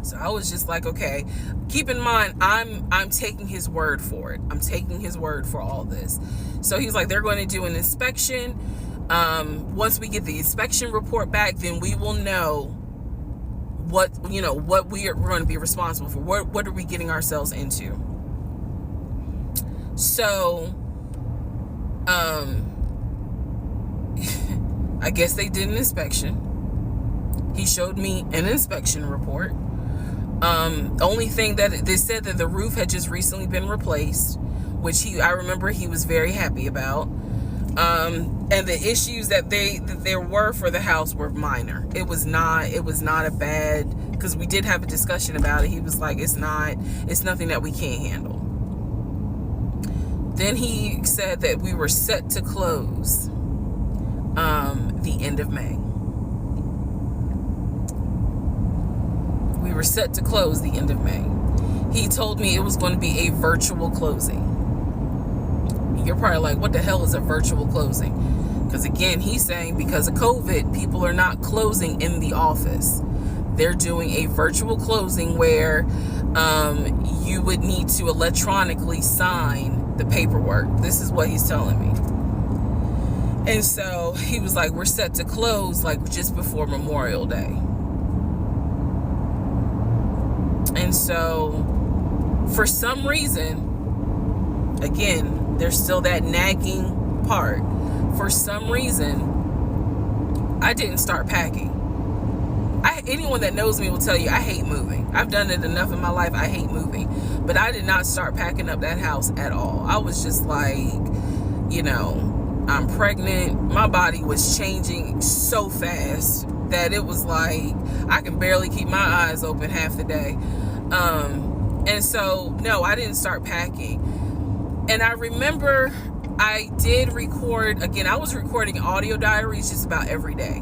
So I was just like, okay, keep in mind, I'm taking his word for it. I'm taking his word for all this. So he's like, they're going to do an inspection. Once we get the inspection report back, then we will know what we are going to be responsible for. What are we getting ourselves into? So, I guess they did an inspection. He showed me an inspection report. Only thing that they said that the roof had just recently been replaced, which I remember he was very happy about. And the issues that there were for the house were minor. It was not a bad, because we did have a discussion about it. He was like, it's nothing that we can't handle. Then he said that we were set to close the end of May. We were set to close the end of May. He told me it was going to be a virtual closing. You're probably like, what the hell is a virtual closing? Because again, he's saying because of COVID, people are not closing in the office. They're doing a virtual closing where you would need to electronically sign the paperwork. This is what he's telling me. And so he was like, we're set to close like just before Memorial Day. And so for some reason, again, there's still that nagging part. For some reason, I didn't start packing. Anyone that knows me will tell you I hate moving. I've done it enough in my life. I hate moving. But I did not start packing up that house at all. I was just like, I'm pregnant. My body was changing so fast that it was like I can barely keep my eyes open half the day. And so, no, I didn't start packing. And I remember I did record, again, I was recording audio diaries just about every day.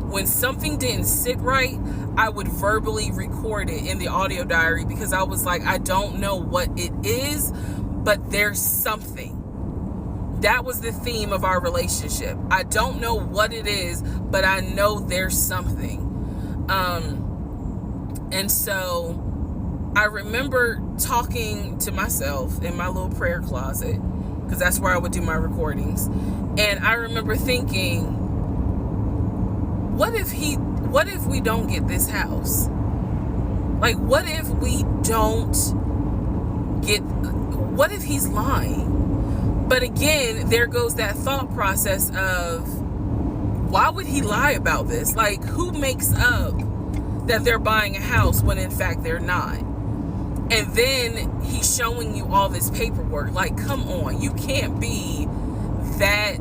When something didn't sit right, I would verbally record it in the audio diary because I was like, I don't know what it is, but there's something. That was the theme of our relationship. I don't know what it is, but I know there's something. And so I remember talking to myself in my little prayer closet, because that's where I would do my recordings. And I remember thinking, what if we don't get this house? Like, what if he's lying? But again, there goes that thought process of, why would he lie about this? Like, who makes up that they're buying a house when in fact they're not? And then he's showing you all this paperwork. Like, come on, you can't be that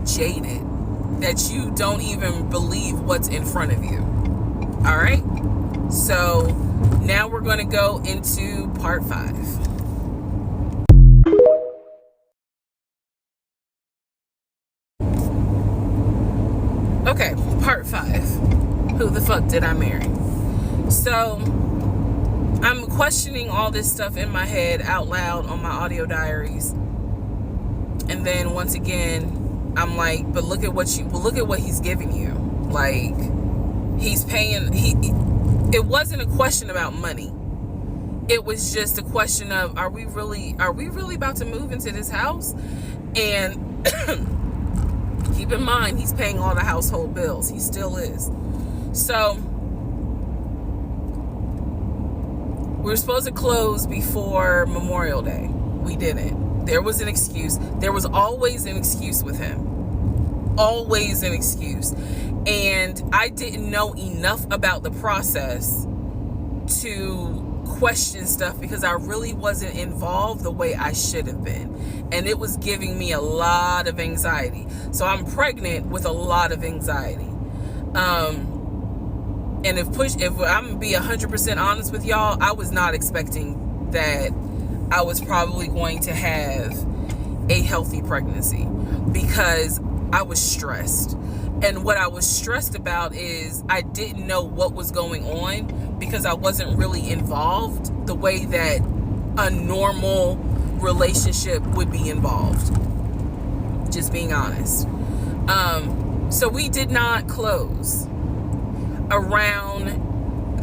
jaded that you don't even believe what's in front of you. All right, so now we're going to go into part 5. Okay, part 5. Who the fuck did I marry? So I'm questioning all this stuff in my head out loud on my audio diaries. And then once again, I'm like, but look at what he's giving you. Like, he's paying. It wasn't a question about money. It was just a question of, are we really about to move into this house? And keep in mind, he's paying all the household bills. He still is. So we were supposed to close before Memorial Day. We didn't. There was an excuse. There was always an excuse with him. Always an excuse. And I didn't know enough about the process to question stuff because I really wasn't involved the way I should have been. And it was giving me a lot of anxiety. So I'm pregnant with a lot of anxiety. And if I'm gonna be 100% honest with y'all, I was not expecting that I was probably going to have a healthy pregnancy because I was stressed. And what I was stressed about is I didn't know what was going on because I wasn't really involved the way that a normal relationship would be involved. Just being honest. So we did not close.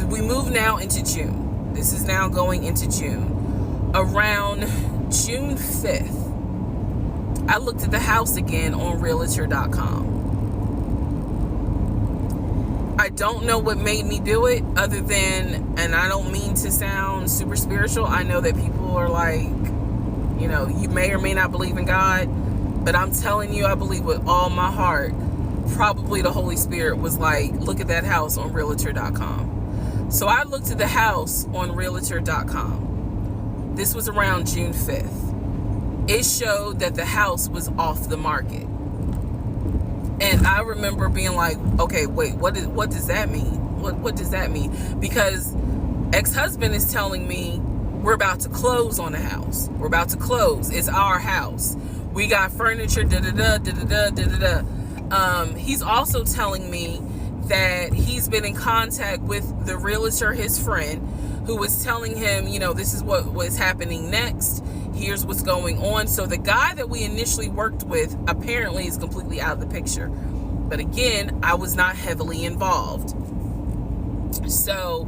We moved now into June. This is now going into June. Around June 5th, I looked at the house again on Realtor.com. I don't know what made me do it other than, and I don't mean to sound super spiritual. I know that people are like, you may or may not believe in God, but I'm telling you, I believe with all my heart, probably the Holy Spirit was like, look at that house on Realtor.com. So I looked at the house on Realtor.com. This was around June 5th. It showed that the house was off the market. And I remember being like, okay, wait, what does that mean? What does that mean? Because ex-husband is telling me we're about to close on the house. We're about to close. It's our house. We got furniture, da-da-da, da-da-da, da-da-da. He's also telling me that he's been in contact with the realtor, his friend, who was telling him, this is what was happening next. Here's what's going on. So the guy that we initially worked with apparently is completely out of the picture. But again, I was not heavily involved. So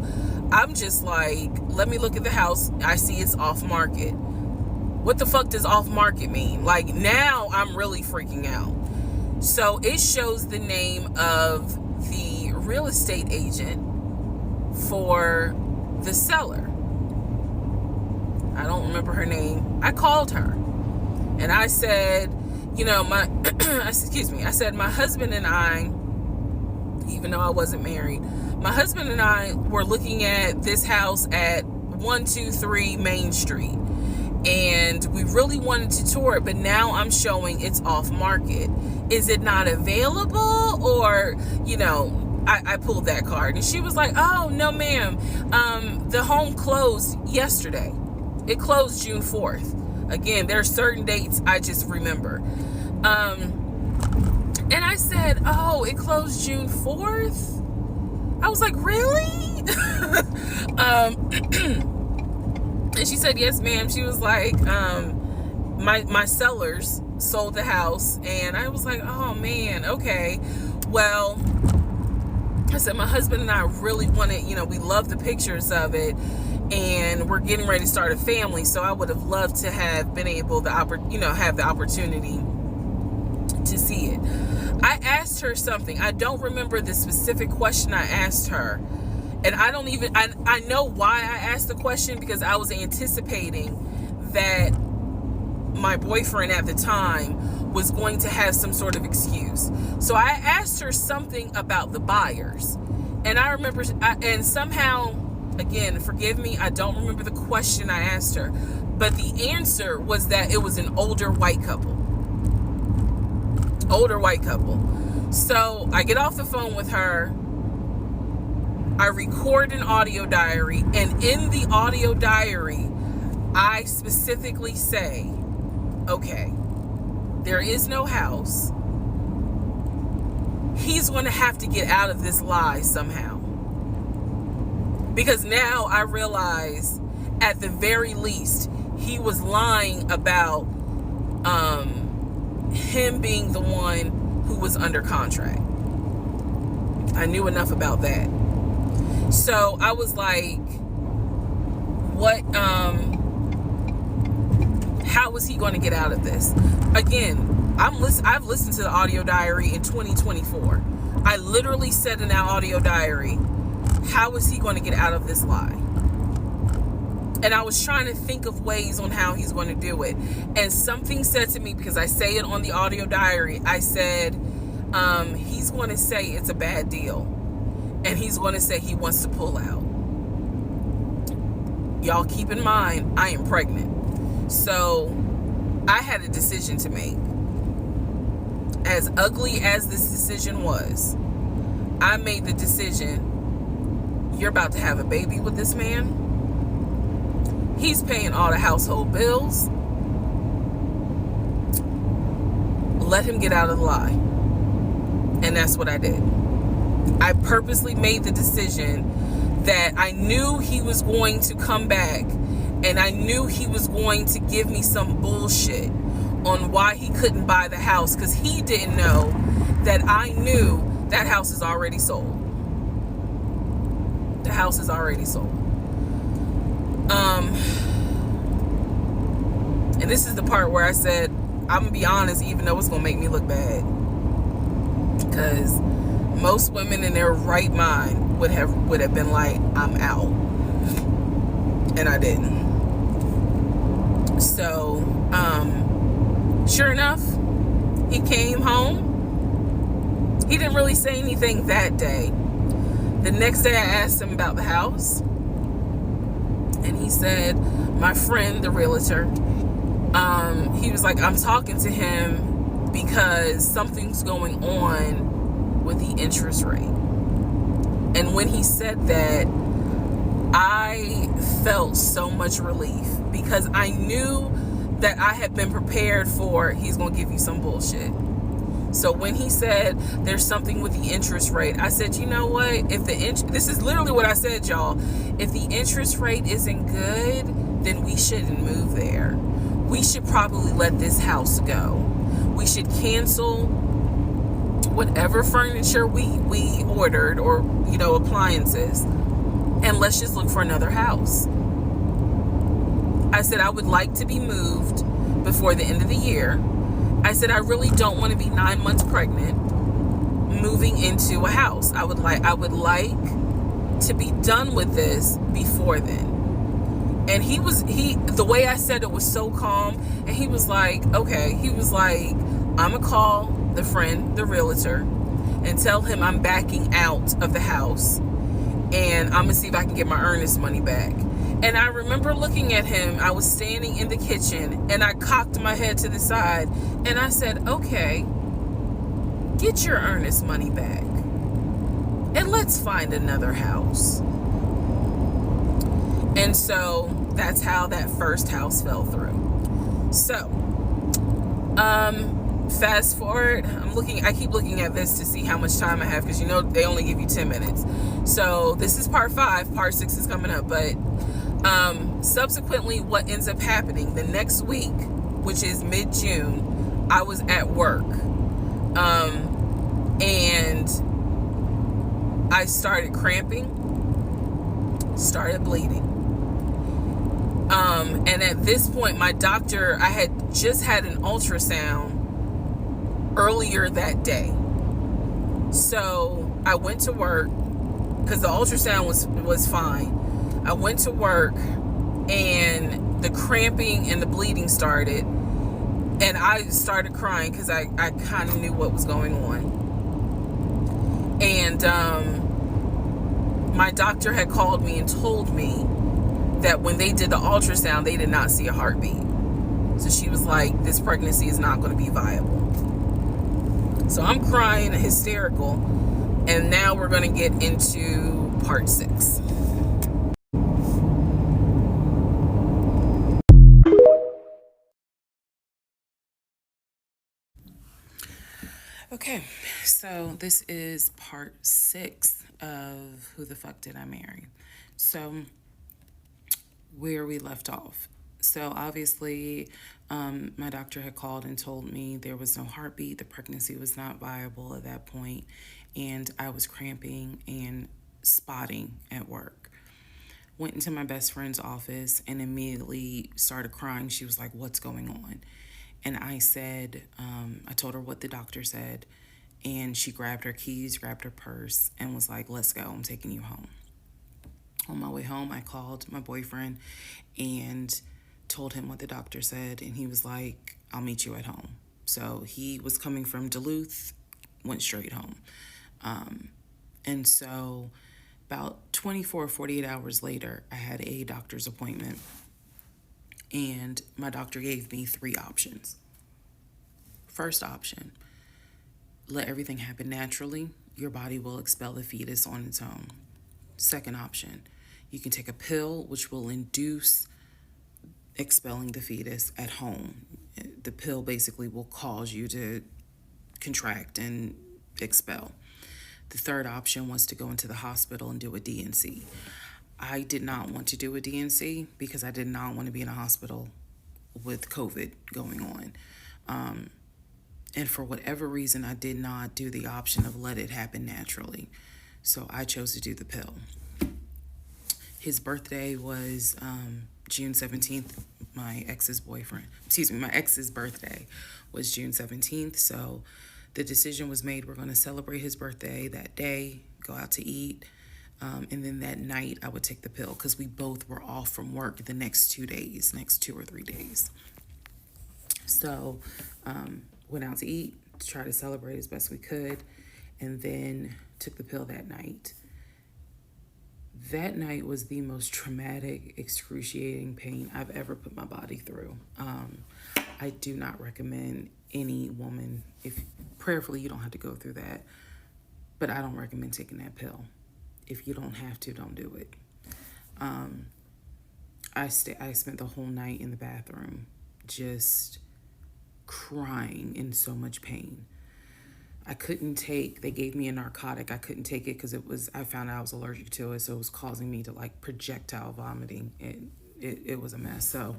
I'm just like, let me look at the house. I see it's off market. What the fuck does off market mean? Like, now I'm really freaking out. So it shows the name of the real estate agent for the seller. I don't remember her name. I called her and I said, I said, my husband and I, even though I wasn't married, my husband and I were looking at this house at 123 Main Street. And we really wanted to tour it, but now I'm showing it's off market. Is it not available? Or, I pulled that card and she was like, oh, no, ma'am. The home closed yesterday. It closed June 4th. Again, there are certain dates I just remember. And I said, oh, it closed June 4th? I was like, really? And she said, yes, ma'am. She was like, my sellers sold the house. And I was like, oh, man, okay. Well, I said, my husband and I really wanted, we love the pictures of it. And we're getting ready to start a family. So I would have loved to have been able to, have the opportunity to see it. I asked her something. I don't remember the specific question I asked her. And I know why I asked the question, because I was anticipating that my boyfriend at the time was going to have some sort of excuse. So I asked her something about the buyers. And I remember, and somehow, again, forgive me, I don't remember the question I asked her. But the answer was that it was an older white couple. So I get off the phone with her. I record an audio diary. And in the audio diary, I specifically say, okay, there is no house. He's going to have to get out of this lie somehow. Because now I realize, at the very least, he was lying about him being the one who was under contract. I knew enough about that. So I was like, what, how was he going to get out of this? Again, I've listened to the audio diary in 2024. I literally said in that audio diary, how is he going to get out of this lie? And I was trying to think of ways on how he's going to do it. And something said to me, because I say it on the audio diary, I said, he's going to say it's a bad deal. And he's going to say he wants to pull out. Y'all keep in mind, I am pregnant. So I had a decision to make. As ugly as this decision was, I made the decision, you're about to have a baby with this man. He's paying all the household bills. Let him get out of the lie. And that's what I did. I purposely made the decision that I knew he was going to come back, and I knew he was going to give me some bullshit on why he couldn't buy the house, because he didn't know that I knew that house is already sold. The house is already sold. And this is the part where I said, I'm gonna be honest, even though it's gonna make me look bad, because most women in their right mind would have been like, I'm out. And I didn't. So sure enough, he came home. He didn't really say anything that day. The next day I asked him about the house, and he said, my friend, the realtor, he was like, I'm talking to him because something's going on with the interest rate. And when he said that, I felt so much relief, because I knew that I had been prepared for, he's going to give you some bullshit. So when he said there's something with the interest rate, I said, you know what? If this is literally what I said, y'all. If the interest rate isn't good, then we shouldn't move there. We should probably let this house go. We should cancel whatever furniture we ordered, or, appliances, and let's just look for another house. I said, I would like to be moved before the end of the year. I said, I really don't want to be 9 months pregnant moving into a house. I would like to be done with this before then. And the way I said it was so calm, and he was like, okay. He was like, I'm gonna call the friend, the realtor, and tell him I'm backing out of the house, and I'm gonna see if I can get my earnest money back. And I remember looking at him. I was standing in the kitchen, and I cocked my head to the side, and I said, okay, get your earnest money back, and let's find another house. And so that's how that first house fell through. So fast forward, I keep looking at this to see how much time I have, because they only give you 10 minutes. So this is part 5. Part 6 is coming up. But subsequently, what ends up happening the next week, which is mid-June, I was at work, and I started cramping, started bleeding. And at this point, my doctor, I had just had an ultrasound earlier that day. So I went to work because the ultrasound was fine. I went to work and the cramping and the bleeding started, and I started crying because I kind of knew what was going on. And my doctor had called me and told me that when they did the ultrasound, they did not see a heartbeat. So she was like, this pregnancy is not going to be viable. So I'm crying, hysterical, and now we're going to get into part 6. Okay, so this is part 6 of Who the Fuck Did I Marry? So, where we left off. So, obviously, my doctor had called and told me there was no heartbeat, the pregnancy was not viable at that point, and I was cramping and spotting at work. Went into my best friend's office and immediately started crying. She was like, "What's going on?" And I said, I told her what the doctor said, and she grabbed her keys, grabbed her purse, and was like, "Let's go, I'm taking you home." On my way home, I called my boyfriend and told him what the doctor said, and he was like, "I'll meet you at home." So he was coming from Duluth, went straight home. And so about 24, 48 hours later, I had a doctor's appointment, and my doctor gave me 3 options. First option, let everything happen naturally. Your body will expel the fetus on its own. Second option, you can take a pill which will induce expelling the fetus at home. The pill basically will cause you to contract and expel. The third option was to go into the hospital and do a D&C. I did not want to do a D&C because I did not want to be in a hospital with COVID going on. And for whatever reason, I did not do the option of let it happen naturally. So I chose to do the pill. His birthday was June 17th. My ex's birthday was June 17th. So the decision was made, we're going to celebrate his birthday that day, go out to eat. And then that night I would take the pill because we both were off from work the next 2 or 3 days. So went out to eat to try to celebrate as best we could, and then took the pill that night. That night was the most traumatic, excruciating pain I've ever put my body through. I do not recommend any woman, if prayerfully you don't have to go through that, but I don't recommend taking that pill. If you don't have to, don't do it. I spent the whole night in the bathroom just crying in so much pain. They gave me a narcotic. I couldn't take it because I found out I was allergic to it, so it was causing me to like projectile vomiting. It was a mess. So,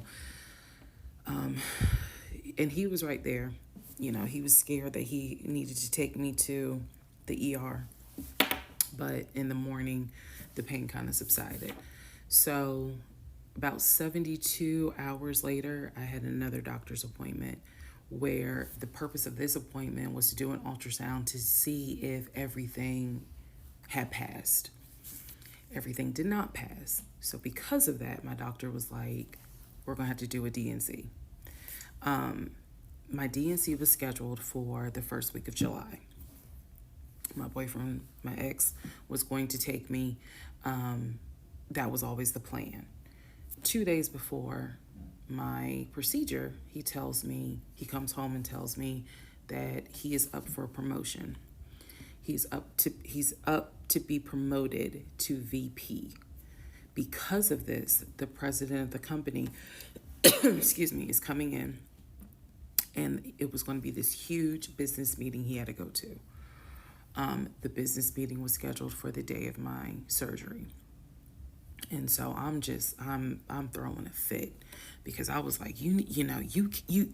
and he was right there. He was scared that he needed to take me to the ER. But in the morning, the pain kind of subsided. So about 72 hours later, I had another doctor's appointment where the purpose of this appointment was to do an ultrasound to see if everything had passed. Everything did not pass. So because of that, my doctor was like, we're going to have to do a D&C. My D&C was scheduled for the first week of July. My boyfriend, my ex, was going to take me. That was always the plan. 2 days before my procedure, he comes home and tells me that he is up for a promotion. He's up to be promoted to VP. Because of this, the president of the company, is coming in, and it was going to be this huge business meeting he had to go to. The business meeting was scheduled for the day of my surgery. And so I'm throwing a fit because I was like, you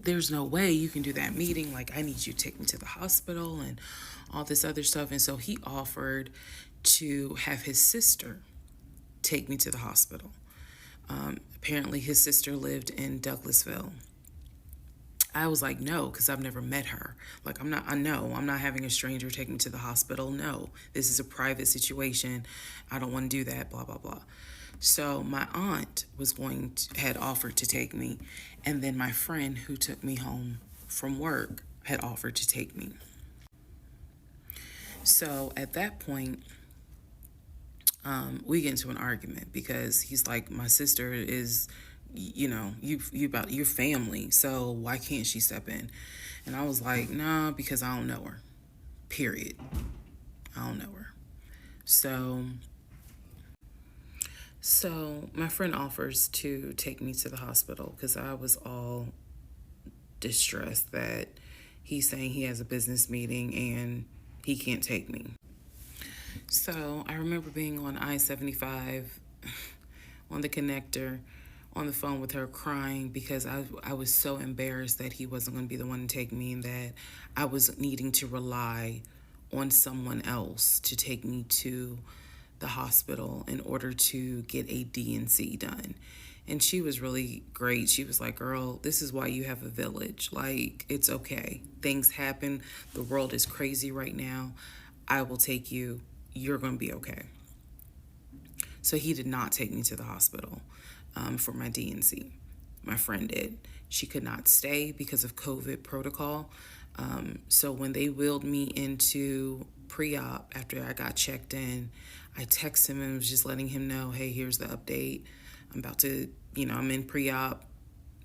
there's no way you can do that meeting. Like, I need you to take me to the hospital and all this other stuff. And so he offered to have his sister take me to the hospital. Apparently his sister lived in Douglasville. I was like, no, because I've never met her. Like, I know, I'm not having a stranger take me to the hospital. No, this is a private situation. I don't want to do that, blah, blah, blah. So my aunt had offered to take me. And then my friend who took me home from work had offered to take me. So at that point, we get into an argument because he's like, my sister is, you about your family, so why can't she step in? And I was like, nah, because I don't know her. Period. I don't know her. So my friend offers to take me to the hospital because I was all distressed that he's saying he has a business meeting and he can't take me. So I remember being on I-75 on the connector on the phone with her crying because I was so embarrassed that he wasn't going to be the one to take me and that I was needing to rely on someone else to take me to the hospital in order to get a D&C done. And she was really great. She was like, girl, this is why you have a village. Like, it's okay. Things happen. The world is crazy right now. I will take you. You're going to be okay. So he did not take me to the hospital for my D&C. My friend did. She could not stay because of COVID protocol. So when they wheeled me into pre-op after I got checked in, I texted him and was just letting him know, hey, here's the update. I'm about to, I'm in pre-op.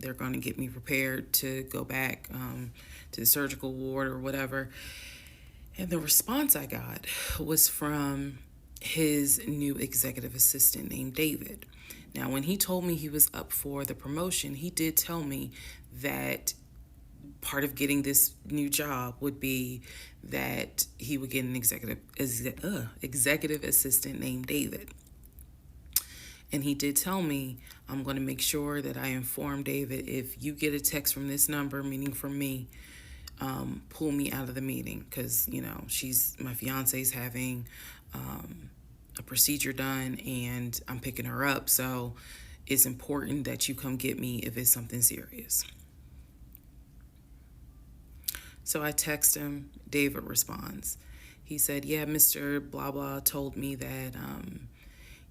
They're going to get me prepared to go back to the surgical ward or whatever. And the response I got was from his new executive assistant named David. Now, when he told me he was up for the promotion, he did tell me that part of getting this new job would be that he would get an executive assistant named David. And he did tell me, I'm going to make sure that I inform David, if you get a text from this number, meaning from me, pull me out of the meeting because, my fiance's having a procedure done and I'm picking her up. So it's important that you come get me if it's something serious. So I text him. David responds. He said, yeah, Mr. Blah Blah told me that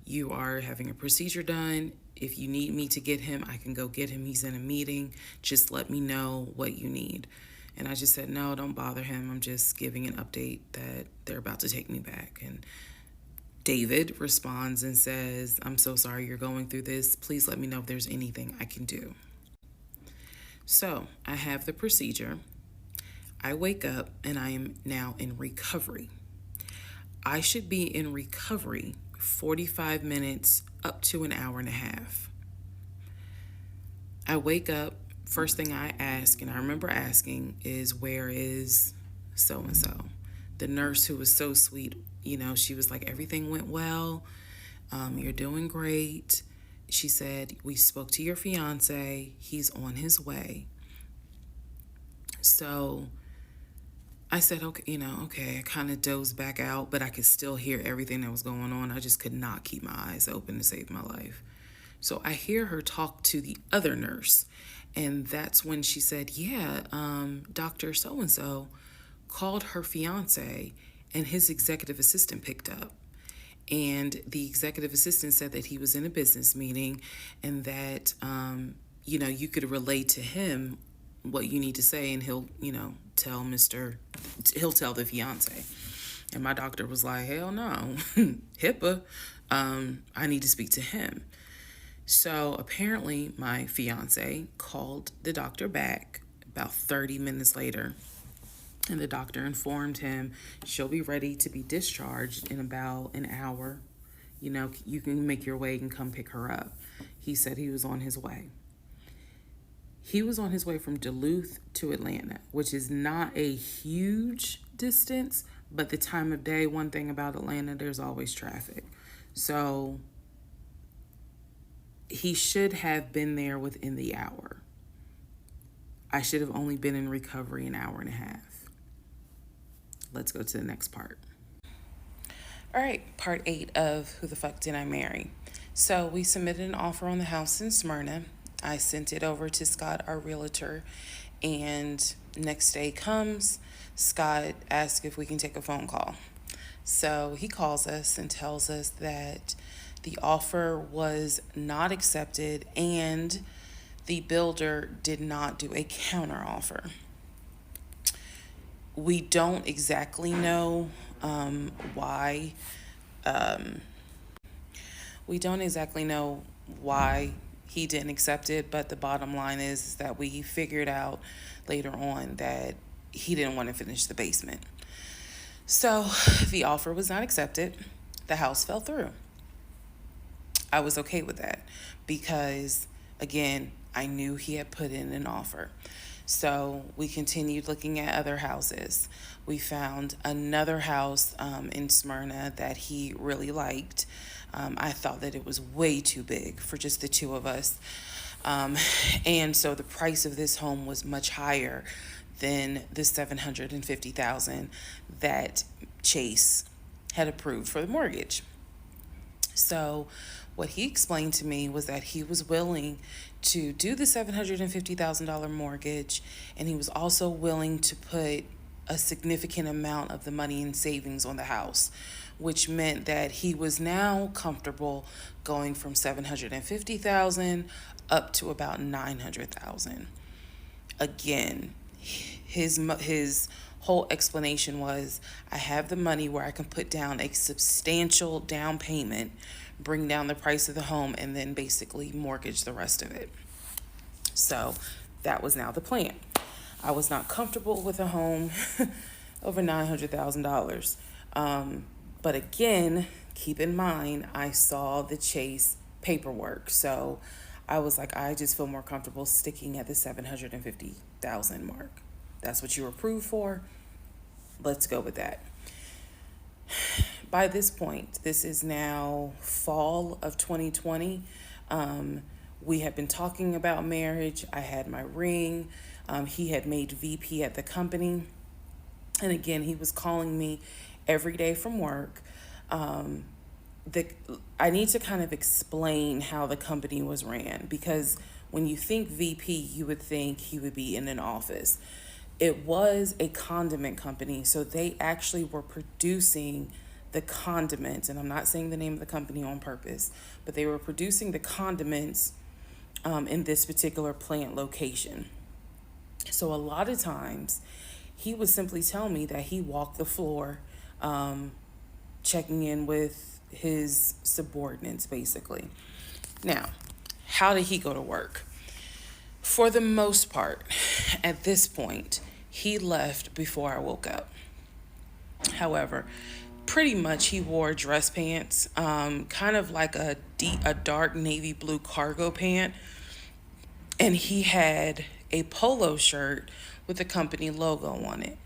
you are having a procedure done. If you need me to get him, I can go get him. He's in a meeting. Just let me know what you need. And I just said, no, don't bother him. I'm just giving an update that they're about to take me back. And David responds and says, I'm so sorry you're going through this. Please let me know if there's anything I can do. So I have the procedure. I wake up and I am now in recovery. I should be in recovery 45 minutes up to an hour and a half. I wake up, first thing I ask, and I remember asking, is where is so-and-so? The nurse who was so sweet, she was like, everything went well. You're doing great. She said, we spoke to your fiance. He's on his way. So I said, okay, I kind of dozed back out, but I could still hear everything that was going on. I just could not keep my eyes open to save my life. So I hear her talk to the other nurse, and that's when she said, yeah, Dr. So-and-so called her fiance, and his executive assistant picked up. And the executive assistant said that he was in a business meeting and that, you could relate to him what you need to say, and he'll tell the fiance. And my doctor was like, hell no, HIPAA, I need to speak to him. So apparently my fiance called the doctor back about 30 minutes later, and the doctor informed him she'll be ready to be discharged in about an hour. You can make your way and come pick her up. He said he was on his way. He was on his way from Duluth to Atlanta, which is not a huge distance, but the time of day, one thing about Atlanta, there's always traffic. So he should have been there within the hour. I should have only been in recovery an hour and a half. Let's go to the next part. All right, part 8 of Who the Fuck Did I Marry? So we submitted an offer on the house in Smyrna. I sent it over to Scott, our realtor, And next day comes, Scott asks if we can take a phone call. So he calls us and tells us that the offer was not accepted and the builder did not do a counter offer. We don't exactly know why. Um, we don't exactly know why he didn't accept it, but the bottom line is that we figured out later on that he didn't want to finish the basement. So the offer was not accepted. The house fell through. I was okay with that because, again, I knew he had put in an offer. So we continued looking at other houses. We found another house in Smyrna that he really liked. I thought that it was way too big for just the two of us. And so the price of this home was much higher than the $750,000 that Chase had approved for the mortgage. So what he explained to me was that he was willing to do the $750,000 mortgage, and he was also willing to put a significant amount of the money in savings on the house, which meant that he was now comfortable going from 750,000 up to about 900,000. Again, his whole explanation was, I have the money where I can put down a substantial down payment, bring down the price of the home, and then basically mortgage the rest of it. So that was now the plan. I was not comfortable with a home over $900,000. But again, keep in mind, I saw the Chase paperwork. So I was like, I just feel more comfortable sticking at the 750,000 mark. That's what you were approved for. Let's go with that. By this point, this is now fall of 2020. We had been talking about marriage. I had my ring. He had made VP at the company. And again, he was calling me every day from work. I need to kind of explain how the company was ran, because when you think VP, you would think he would be in an office. It was a condiment company, so they actually were producing the condiments, and I'm not saying the name of the company on purpose, but they were producing the condiments in this particular plant location. So a lot of times, he would simply tell me that he walked the floor, checking in with his subordinates, basically. Now, how did he go to work? For the most part, at this point, he left before I woke up. However, pretty much he wore dress pants, kind of like a dark navy blue cargo pant, and he had a polo shirt with the company logo on it.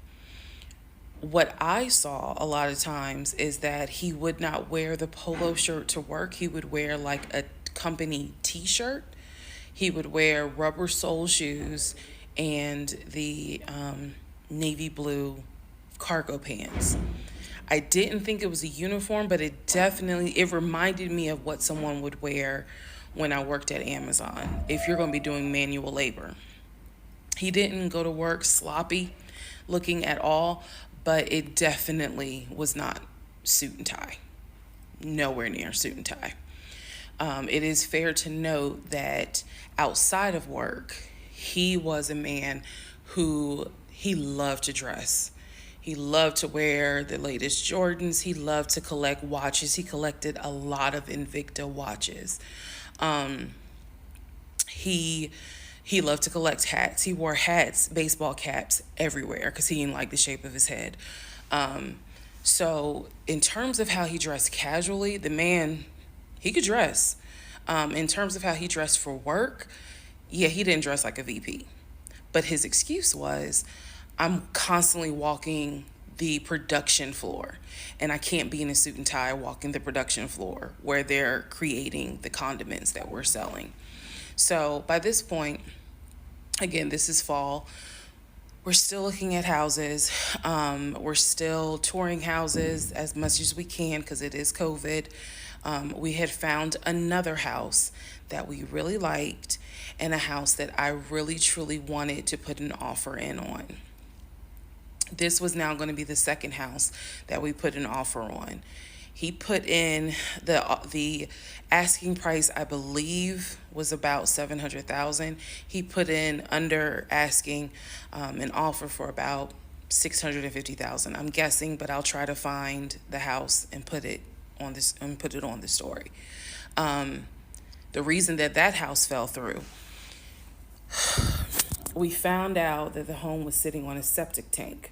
What I saw a lot of times is that he would not wear the polo shirt to work. He would wear like a company t-shirt. He would wear rubber sole shoes and the navy blue cargo pants. I didn't think it was a uniform, but it reminded me of what someone would wear when I worked at Amazon, if you're going to be doing manual labor. He didn't go to work sloppy looking at all, but it definitely was not suit and tie. Nowhere near suit and tie. It is fair to note that outside of work, he was a man who he loved to dress. He loved to wear the latest Jordans. He loved to collect watches. He collected a lot of Invicta watches. He loved to collect hats. He wore hats, baseball caps everywhere because he didn't like the shape of his head. So in terms of how he dressed casually, the man, he could dress. In terms of how he dressed for work, yeah, he didn't dress like a VP. But his excuse was, I'm constantly walking the production floor, and I can't be in a suit and tie walking the production floor where they're creating the condiments that we're selling. So by this point, again, this is fall. We're still looking at houses. We're still touring houses as much as we can because it is COVID. We had found another house that we really liked, and a house that I really truly wanted to put an offer in on. This was now going to be the second house that we put an offer on. He put in the asking price, I believe, was about $700,000. He put in under asking an offer for about $650,000. I'm guessing, but I'll try to find the house and put it on the story. The reason that house fell through, we found out that the home was sitting on a septic tank.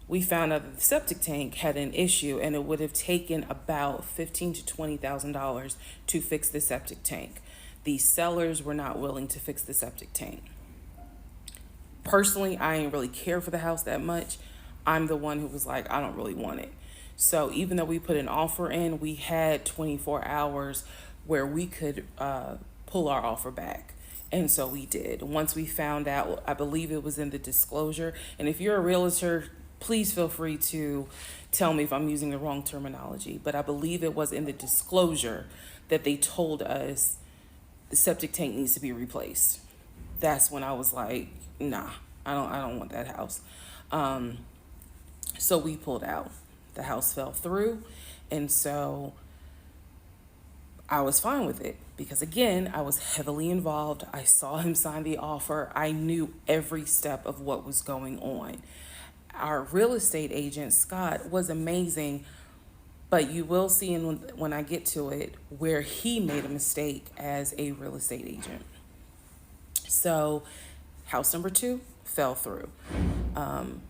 We found out that the septic tank had an issue, and it would have taken about $15,000 to $20,000 to fix the septic tank. The sellers were not willing to fix the septic tank. Personally, I didn't really care for the house that much. I'm the one who was like, I don't really want it. So even though we put an offer in, we had 24 hours where we could pull our offer back. And so we did. Once we found out, I believe it was in the disclosure. And if you're a realtor, please feel free to tell me if I'm using the wrong terminology. But I believe it was in the disclosure that they told us the septic tank needs to be replaced. That's when I was like, nah, I don't want that house. So we pulled out. The house fell through. And so I was fine with it because, again, I was heavily involved. I saw him sign the offer. I knew every step of what was going on. Our real estate agent, Scott, was amazing, but you will see when I get to it where he made a mistake as a real estate agent. So house number 2 fell through.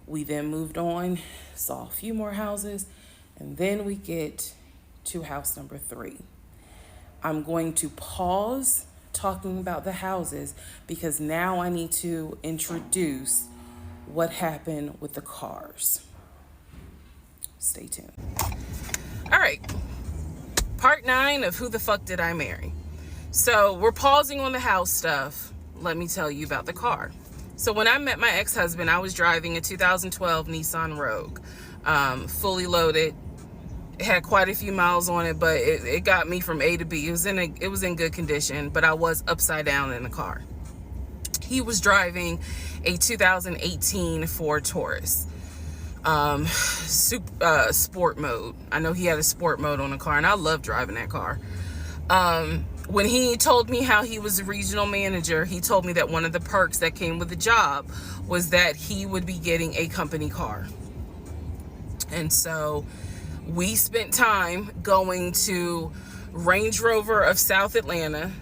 We then moved on, saw a few more houses, and then we get to house number 3. I'm going to pause talking about the houses because now I need to introduce what happened with the cars. Stay tuned. All right. Part 9 of Who the Fuck Did I Marry? So we're pausing on the house stuff. Let me tell you about the car. So when I met my ex-husband, I was driving a 2012 Nissan Rogue, fully loaded. It had quite a few miles on it, but it got me from A to B. It was in good condition, but I was upside down in the car. He was driving a 2018 Ford Taurus, sport mode. I know he had a sport mode on the car, and I love driving that car. When he told me how he was a regional manager, he told me that one of the perks that came with the job was that he would be getting a company car. And so we spent time going to Range Rover of South Atlanta.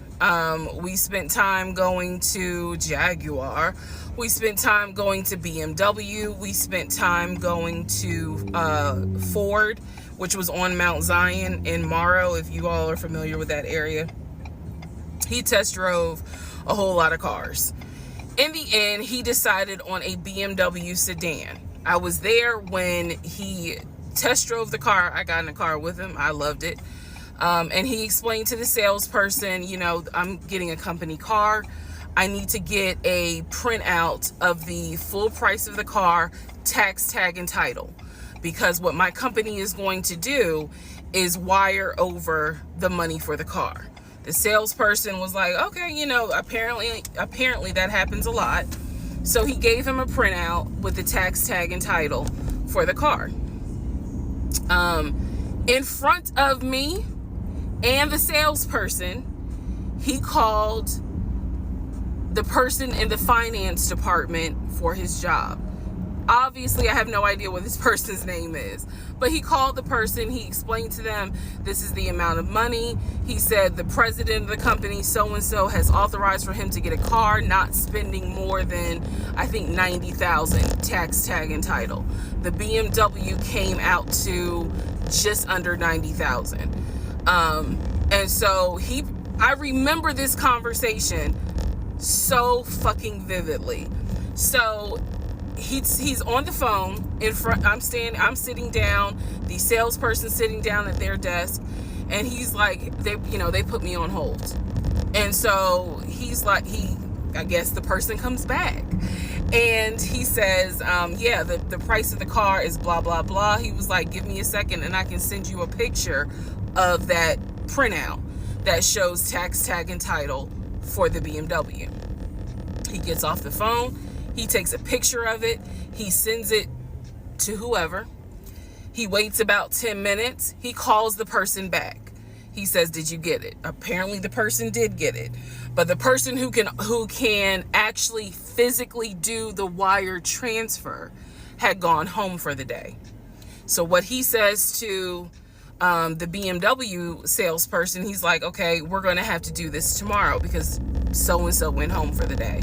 We spent time going to Jaguar. We spent time going to BMW. We spent time going to Ford, which was on Mount Zion in Morrow, if you all are familiar with that area. He test drove a whole lot of cars. In the end, he decided on a BMW sedan. I was there when he test drove the car. I got in the car with him. I loved it. And he explained to the salesperson, I'm getting a company car. I need to get a printout of the full price of the car, tax tag and title. Because what my company is going to do is wire over the money for the car. The salesperson was like, okay, apparently that happens a lot. So he gave him a printout with the tax tag and title for the car. In front of me and the salesperson, he called the person in the finance department for his job. Obviously, I have no idea what this person's name is, but he called the person. He explained to them, this is the amount of money. He said the president of the company, so-and-so, has authorized for him to get a car, not spending more than, I think, $90,000 tax tag and title. The BMW came out to just under $90,000. And so I remember this conversation so fucking vividly. So he's on the phone in front. I'm sitting down, the salesperson sitting down at their desk, and he's like, they put me on hold. And so he's like, I guess the person comes back and he says, the price of the car is blah, blah, blah. He was like, give me a second and I can send you a picture of that printout that shows tax tag and title for the BMW. He gets off the phone. He takes a picture of it. He sends it to whoever. He waits about 10 minutes. He calls the person back. He says, "Did you get it?" Apparently the person did get it. But the person who can actually physically do the wire transfer had gone home for the day. So what he says to the BMW salesperson, he's like, "Okay, we're going to have to do this tomorrow because so-and-so went home for the day."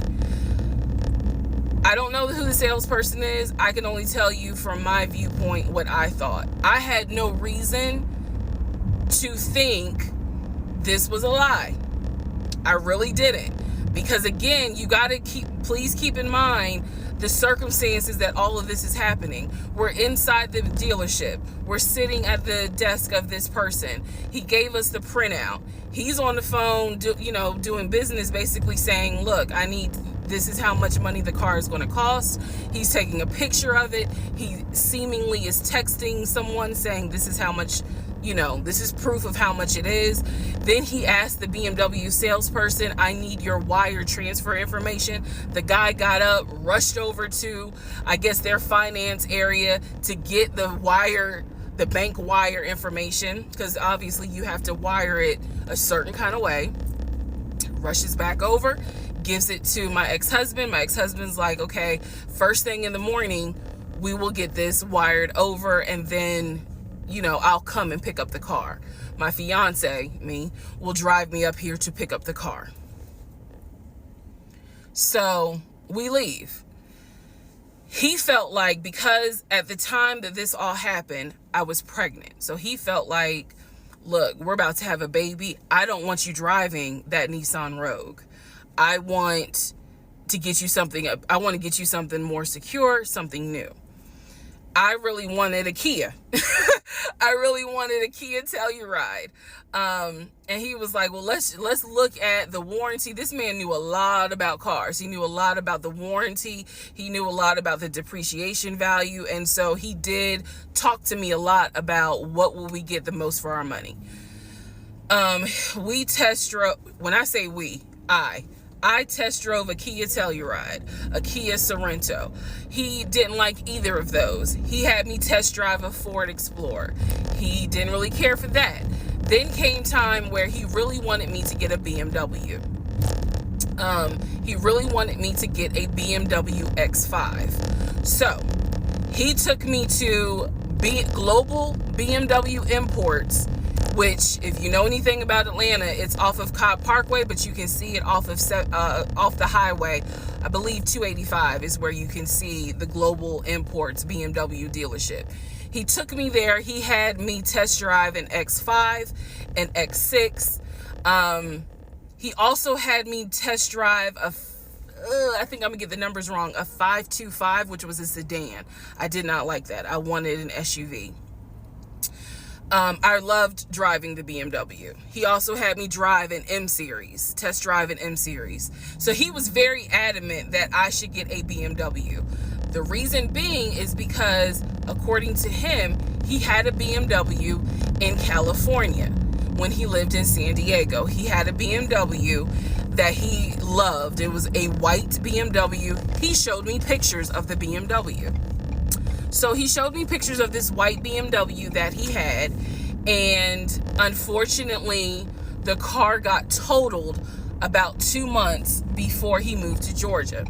I don't know who the salesperson is. I can only tell you from my viewpoint what I thought. I had no reason to think this was a lie. I really didn't. Because again, you got to please keep in mind the circumstances that all of this is happening. We're inside the dealership. We're sitting at the desk of this person. He gave us the printout. He's on the phone, doing business, basically saying, "Look, this is how much money the car is going to cost." He's taking a picture of it. He seemingly is texting someone saying, "This is how much, this is proof of how much it is." Then he asked the BMW salesperson, "I need your wire transfer information." The guy got up, rushed over to, I guess, their finance area to get the bank wire information, because obviously you have to wire it a certain kind of way. Rushes back over, gives it to my ex-husband. My ex-husband's like, "Okay, first thing in the morning, we will get this wired over, and then, I'll come and pick up the car. My fiance, will drive me up here to pick up the car." So we leave. He felt like, because at the time that this all happened, I was pregnant. So he felt like, "Look, we're about to have a baby. I don't want you driving that Nissan Rogue. I want to get you something. I want to get you something more secure, something new." I really wanted a Kia. I really wanted a Kia Telluride. And he was like, "Well, let's look at the warranty." This man knew a lot about cars. He knew a lot about the warranty. He knew a lot about the depreciation value. And so he did talk to me a lot about what will we get the most for our money. We test drove, when I say we, I test drove a Kia Telluride, a Kia Sorento. He didn't like either of those. He had me test drive a Ford Explorer. He didn't really care for that. Then came time where he really wanted me to get a BMW. He really wanted me to get a BMW X5. So he took me to Global BMW Imports, which, if you know anything about Atlanta, it's off of Cobb Parkway, but you can see it off the highway. I believe 285 is where you can see the Global Imports BMW dealership. He took me there. He had me test drive an X5, an X6. He also had me test drive I think I'm gonna get the numbers wrong, a 525, which was a sedan. I did not like that. I wanted an SUV. I loved driving the BMW. He also had me drive an M-Series, test drive an M-Series. So he was very adamant that I should get a BMW. The reason being is because, according to him, he had a BMW in California when he lived in San Diego. He had a BMW that he loved. It was a white BMW. He showed me pictures of the BMW. So he showed me pictures of this white BMW that he had, and unfortunately, the car got totaled about 2 months before he moved to Georgia.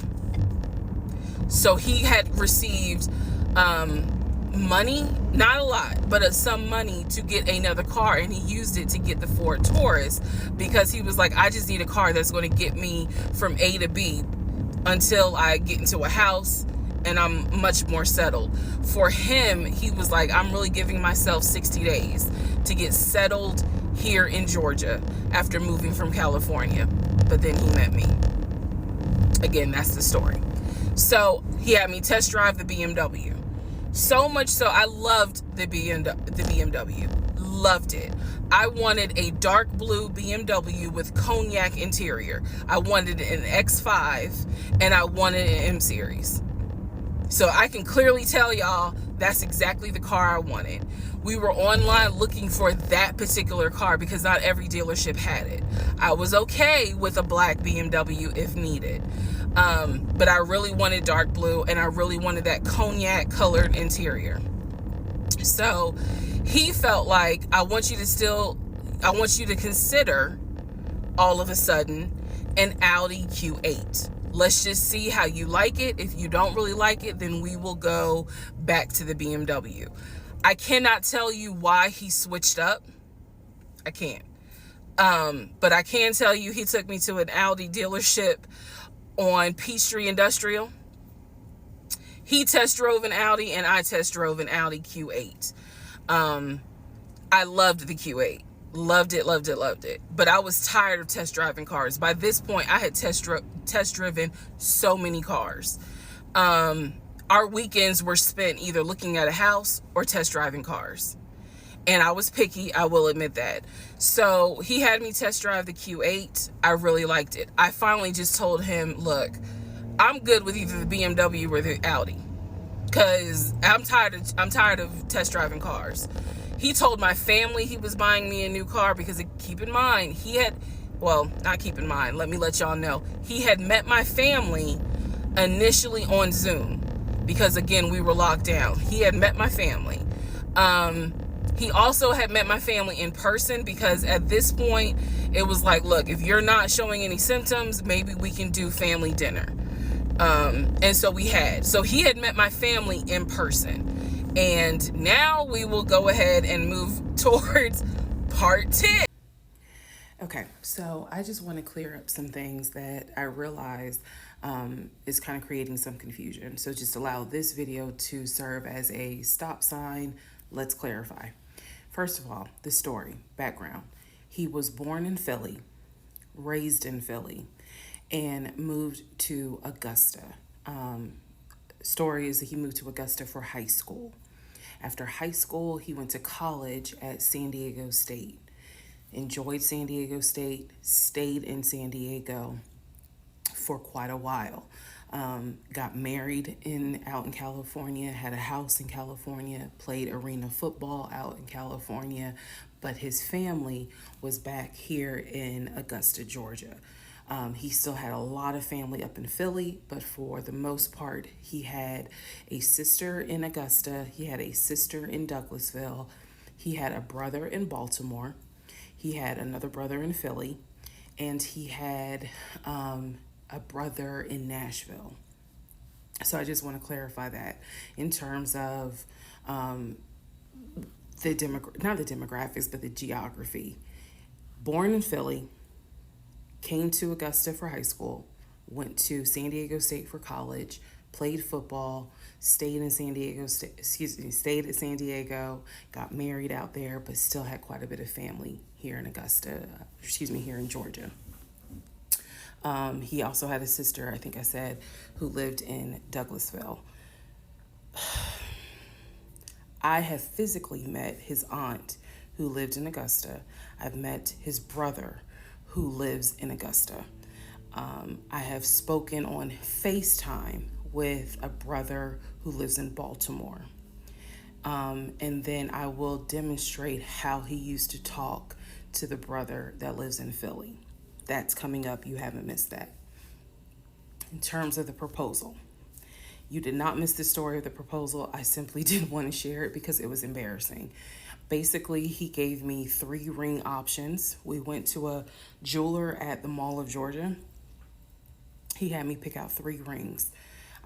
So he had received money, not a lot, but some money to get another car, and he used it to get the Ford Taurus because he was like, "I just need a car that's going to get me from A to B until I get into a house and I'm much more settled." For him, he was like, "I'm really giving myself 60 days to get settled here in Georgia after moving from California." But then he met me. Again, that's the story. So he had me test drive the BMW. So much so, I loved the BMW. Loved it. I wanted a dark blue BMW with cognac interior. I wanted an X5, and I wanted an M-Series. So I can clearly tell y'all that's exactly the car I wanted. We were online looking for that particular car because not every dealership had it. I was okay with a black BMW if needed. But I really wanted dark blue, and I really wanted that cognac colored interior. So he felt like, I want you to consider all of a sudden an Audi Q8. Let's just see how you like it. If you don't really like it, then we will go back to the BMW. I cannot tell you why he switched up. I can't. But I can tell you he took me to an Audi dealership on Peachtree Industrial. He test drove an Audi and I test drove an Audi Q8. I loved the Q8. Loved it, loved it, loved it. But I was tired of test driving cars. By this point, I had test driven so many cars. Our weekends were spent either looking at a house or test driving cars. And I was picky, I will admit that. So he had me test drive the Q8. I really liked it. I finally just told him, look, I'm good with either the BMW or the Audi, because I'm tired of test driving cars. He told my family he was buying me a new car because, keep in mind, not keep in mind, let me let y'all know, he had met my family initially on Zoom because, again, we were locked down. He had met my family. He also had met my family in person because at this point it was like, look, if you're not showing any symptoms, maybe we can do family dinner. And so he had met my family in person. And now we will go ahead and move towards part 10. Okay, so I just want to clear up some things that I realized is kind of creating some confusion. So just allow this video to serve as a stop sign. Let's clarify. First of all, the story, background. He was born in Philly, raised in Philly, and moved to Augusta. Story is that he moved to Augusta for high school. After high school, he went to college at San Diego State. Enjoyed San Diego State, stayed in San Diego for quite a while. Got married out in California, had a house in California, played arena football out in California, but his family was back here in Augusta, Georgia. He still had a lot of family up in Philly, but for the most part, he had a sister in Augusta, he had a sister in Douglasville, he had a brother in Baltimore, he had another brother in Philly, and he had a brother in Nashville. So I just want to clarify that in terms of not the demographics, but the geography. Born in Philly, came to Augusta for high school, went to San Diego State for college, played football, stayed at San Diego, got married out there, but still had quite a bit of family here in here in Georgia. He also had a sister, I think I said, who lived in Douglasville. I have physically met his aunt who lived in Augusta. I've met his brother who lives in Augusta. I have spoken on FaceTime with a brother who lives in Baltimore. And then I will demonstrate how he used to talk to the brother that lives in Philly. That's coming up. You haven't missed that. In terms of the proposal, you did not miss the story of the proposal. I simply didn't want to share it because it was embarrassing. Basically, he gave me 3 ring options. We went to a jeweler at the Mall of Georgia. He had me pick out 3 rings.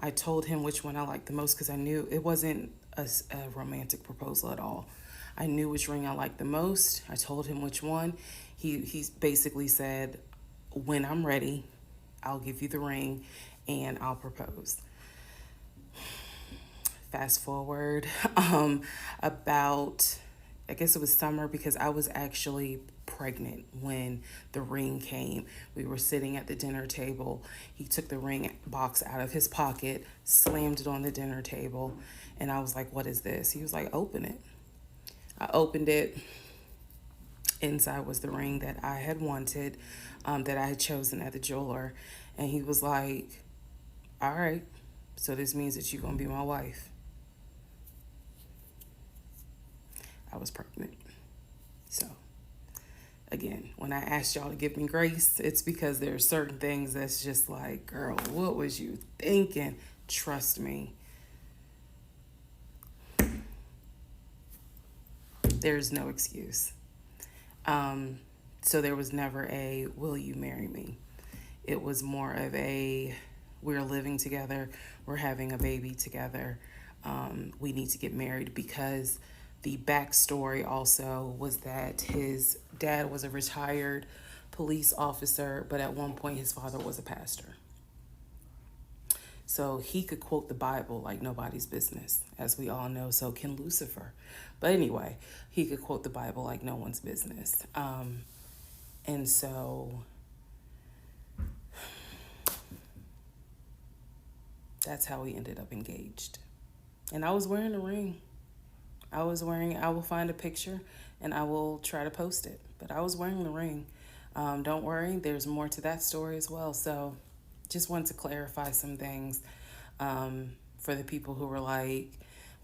I told him which one I liked the most because I knew it wasn't a romantic proposal at all. I knew which ring I liked the most. I told him which one. He basically said, when I'm ready, I'll give you the ring and I'll propose. Fast forward about, I guess it was summer because I was actually pregnant when the ring came. We were sitting at the dinner table. He took the ring box out of his pocket, slammed it on the dinner table, and I was like, what is this? He was like, open it. I opened it. Inside was the ring that I had wanted, that I had chosen at the jeweler. And he was like, all right. So this means that you're going to be my wife. I was pregnant. So, again, when I asked y'all to give me grace, it's because there are certain things that's just like, girl, what was you thinking? Trust me. There's no excuse. So there was never a, will you marry me? It was more of a, we're living together, we're having a baby together, we need to get married, because the backstory also was that his dad was a retired police officer, but at one point his father was a pastor. So he could quote the Bible like nobody's business, as we all know. So can Lucifer. But anyway, he could quote the Bible like no one's business. And so that's how we ended up engaged. And I was wearing a ring. I will find a picture and I will try to post it. But I was wearing the ring. Don't worry, there's more to that story as well. So just wanted to clarify some things for the people who were like,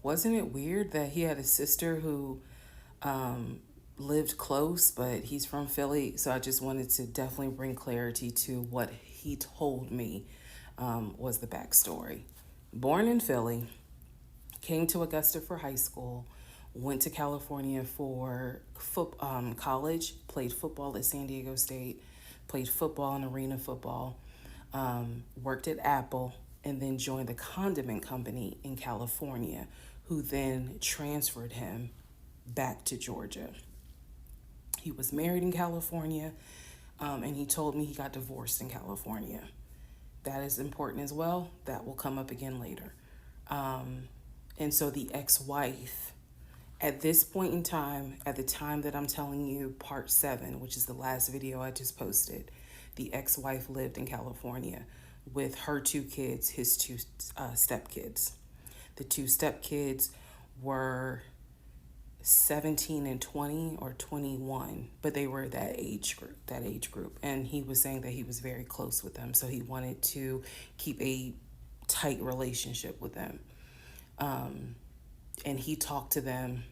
wasn't it weird that he had a sister who lived close, but he's from Philly? So I just wanted to definitely bring clarity to what he told me was the backstory. Born in Philly, came to Augusta for high school, went to California for college, played football at San Diego State, played football and arena football, worked at Apple, and then joined the condiment company in California, who then transferred him back to Georgia. He was married in California, and he told me he got divorced in California. That is important as well. That will come up again later. And so the ex-wife, at this point in time, at the time that I'm telling you, part 7, which is the last video I just posted, the ex-wife lived in California with her 2 kids, his 2 stepkids. The 2 stepkids were 17 and 20 or 21, but they were that age group. And he was saying that he was very close with them, so he wanted to keep a tight relationship with them. And he talked to them,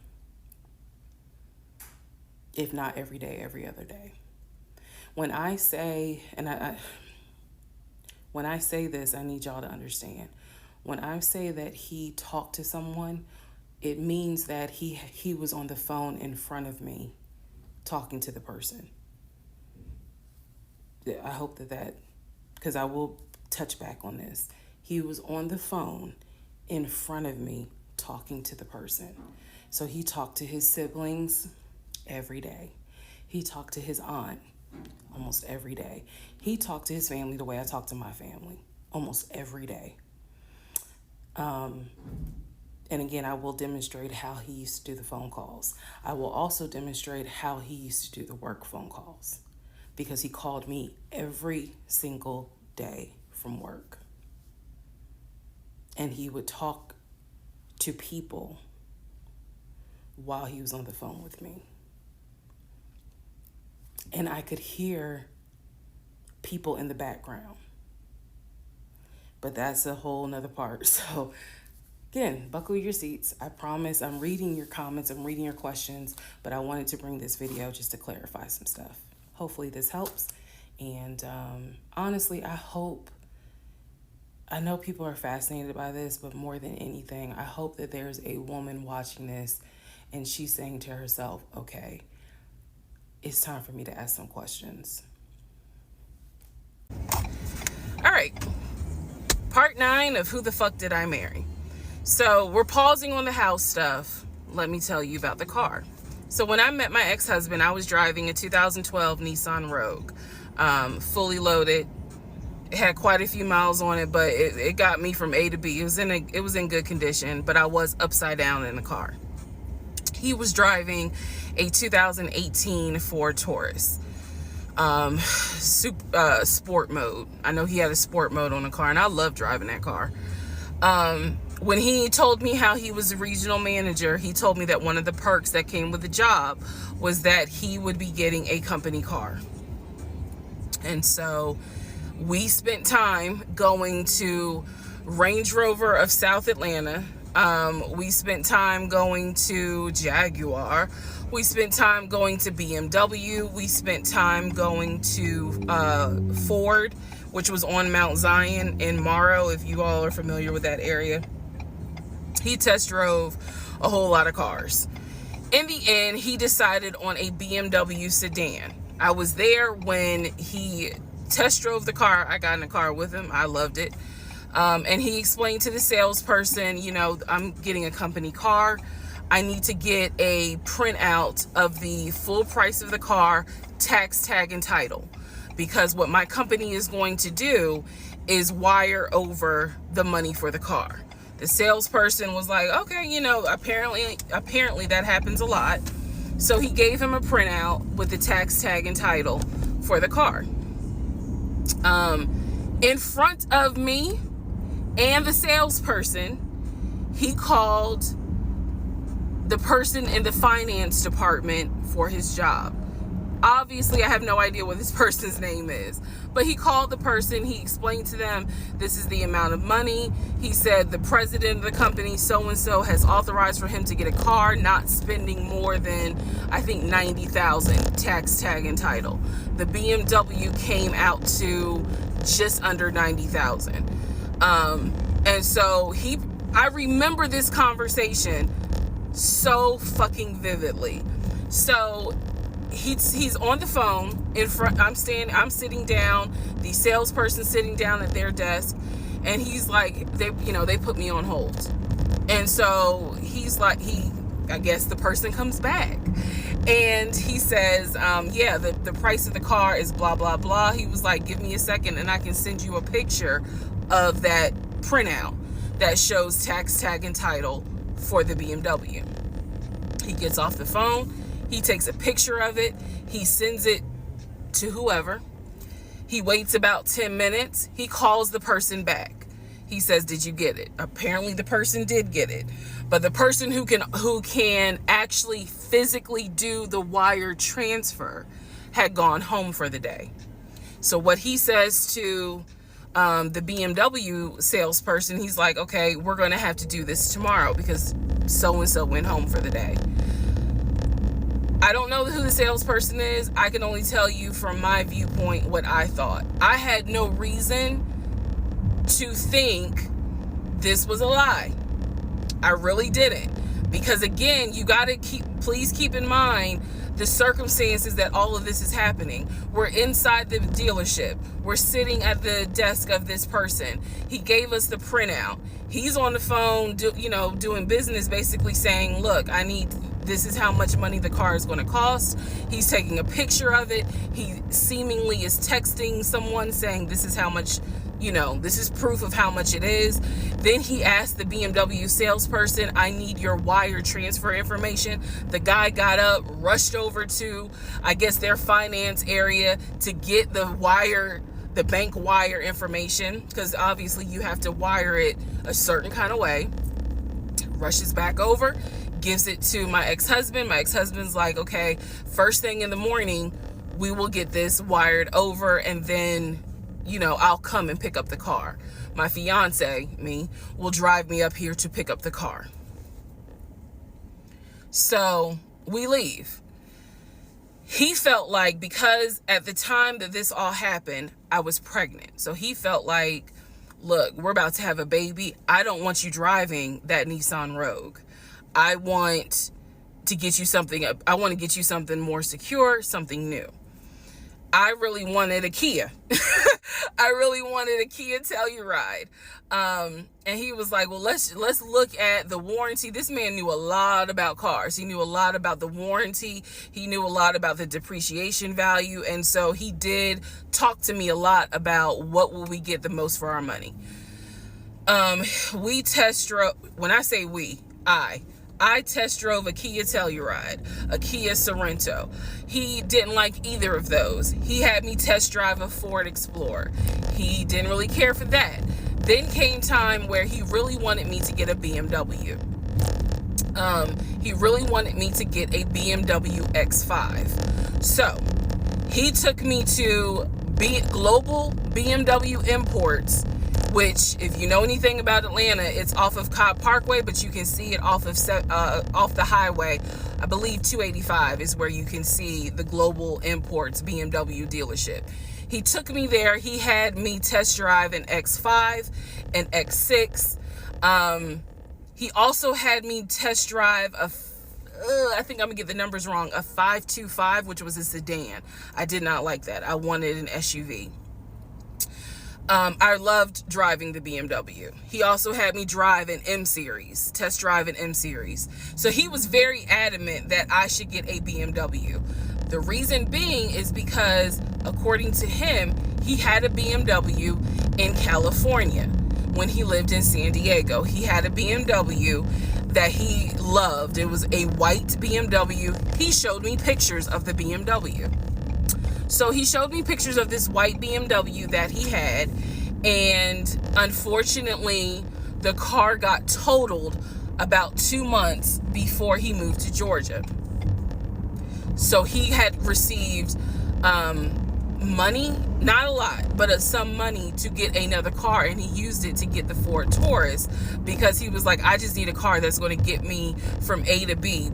if not every day, every other day. When I say, when I say this, I need y'all to understand. When I say that he talked to someone, it means that he was on the phone in front of me talking to the person. I hope that, because I will touch back on this. He was on the phone in front of me talking to the person. So he talked to his siblings every day. He talked to his aunt almost every day. He talked to his family the way I talk to my family almost every day. And again, I will demonstrate how he used to do the phone calls. I will also demonstrate how he used to do the work phone calls, because he called me every single day from work. And he would talk to people while he was on the phone with me. And I could hear people in the background. But that's a whole nother part. So again, buckle your seats. I promise I'm reading your comments, I'm reading your questions, but I wanted to bring this video just to clarify some stuff. Hopefully this helps. And honestly, I know people are fascinated by this, but more than anything, I hope that there's a woman watching this and she's saying to herself, okay, it's time for me to ask some questions. All right. Part 9 of Who the Fuck Did I Marry? So we're pausing on the house stuff. Let me tell you about the car. So when I met my ex-husband, I was driving a 2012 Nissan Rogue, fully loaded. It had quite a few miles on it, but it got me from A to B. It was in good condition, but I was upside down in the car. He was driving a 2018 Ford Taurus, sport mode. I know he had a sport mode on the car, and I love driving that car. When he told me how he was a regional manager, he told me that one of the perks that came with the job was that he would be getting a company car. And so we spent time going to Range Rover of South Atlanta. We spent time going to Jaguar. We spent time going to BMW. We spent time going to Ford, which was on Mount Zion in Morrow, if you all are familiar with that area. He test drove a whole lot of cars. In the end, he decided on a BMW sedan. I was there when he test drove the car. I got in the car with him. I loved it. And he explained to the salesperson, you know, I'm getting a company car. I need to get a printout of the full price of the car, tax, tag, and title. Because what my company is going to do is wire over the money for the car. The salesperson was like, okay, you know, apparently that happens a lot. So he gave him a printout with the tax, tag, and title for the car. In front of me and the salesperson, he called the person in the finance department for his job. Obviously, I have no idea what this person's name is, but he called the person. He explained to them, this is the amount of money. He said the president of the company, so-and-so, has authorized for him to get a car, not spending more than, I think, $90,000 tax, tag, and title. The BMW came out to just under $90,000. And so I remember this conversation so fucking vividly. So he's on the phone in front. I'm sitting down, the salesperson sitting down at their desk, and he's like, they put me on hold. And so he's like, I guess the person comes back and he says, the price of the car is blah, blah, blah. He was like, give me a second and I can send you a picture of that printout that shows tax, tag, and title for the BMW. He gets off the phone. He takes a picture of it. He sends it to whoever. He waits about 10 minutes. He calls the person back. He says, did you get it? Apparently the person did get it. But the person who can actually physically do the wire transfer had gone home for the day. So what he says to the BMW salesperson, he's like, okay, we're going to have to do this tomorrow because so-and-so went home for the day. I don't know who the salesperson is. I can only tell you from my viewpoint what I thought. I had no reason to think this was a lie. I really didn't. Because again, you got to please keep in mind the circumstances that all of this is happening. We're inside the dealership. We're sitting at the desk of this person. He gave us the printout. He's on the phone, doing business, basically saying, look, this is how much money the car is going to cost. He's taking a picture of it. He seemingly is texting someone saying, this is how much, this is proof of how much it is. Then he asked the BMW salesperson, I need your wire transfer information. The guy got up, rushed over to, I guess, their finance area to get the bank wire information, because obviously you have to wire it a certain kind of way. Rushes back over, gives it to my ex-husband. My ex-husband's like, okay, first thing in the morning, we will get this wired over, and then, I'll come and pick up the car. My fiance, will drive me up here to pick up the car. So we leave. He felt like, because at the time that this all happened, I was pregnant. So he felt like, look, we're about to have a baby. I don't want you driving that Nissan Rogue. I want to get you something more secure, something new. I really wanted a Kia. I really wanted a Kia Telluride. And he was like, well, let's look at the warranty. This man knew a lot about cars. He knew a lot about the warranty. He knew a lot about the depreciation value. And so he did talk to me a lot about what will we get the most for our money. We test drove, when I say we, I test drove a Kia Telluride, a Kia Sorento. He didn't like either of those. He had me test drive a Ford Explorer. He didn't really care for that. Then came time where he really wanted me to get a BMW. He really wanted me to get a BMW X5. So he took me to Global BMW Imports, which, if you know anything about Atlanta, it's off of Cobb Parkway, but you can see it off the highway. I believe 285 is where you can see the Global Imports BMW dealership. He took me there. He had me test drive an X5, an X6. He also had me test drive I think I'm gonna get the numbers wrong, a 525, which was a sedan. I did not like that. I wanted an SUV. I loved driving the BMW. He also had me drive an M Series, test drive an M Series. So he was very adamant that I should get a BMW. The reason being is because, according to him, he had a BMW in California when he lived in San Diego. He had a BMW that he loved. It was a white BMW. He showed me pictures of the BMW. So he showed me pictures of this white BMW that he had, and unfortunately, the car got totaled about 2 months before he moved to Georgia. So he had received money, not a lot, but some money to get another car, and he used it to get the Ford Taurus because he was like, I just need a car that's going to get me from A to B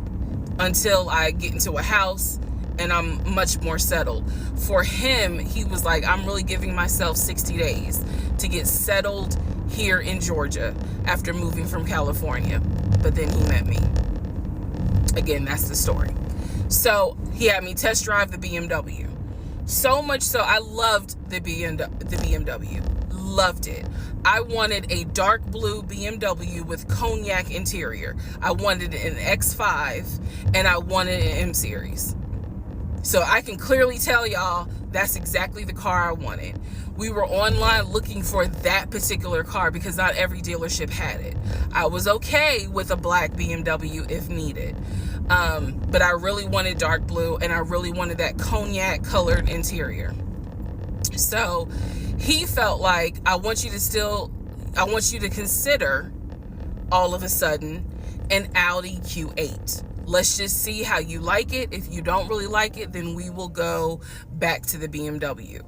until I get into a house and I'm much more settled. For him, he was like, I'm really giving myself 60 days to get settled here in Georgia after moving from California. But then he met me. Again, that's the story. So he had me test drive the BMW. So much so, I loved the BMW. Loved it. I wanted a dark blue BMW with cognac interior. I wanted an X5 and I wanted an M Series. So I can clearly tell y'all that's exactly the car I wanted. We were online looking for that particular car because not every dealership had it. I was okay with a black BMW if needed. But I really wanted dark blue, and I really wanted that cognac colored interior. So he felt like, I want you to consider all of a sudden an Audi Q8. Let's just see how you like it. If you don't really like it, then we will go back to the BMW.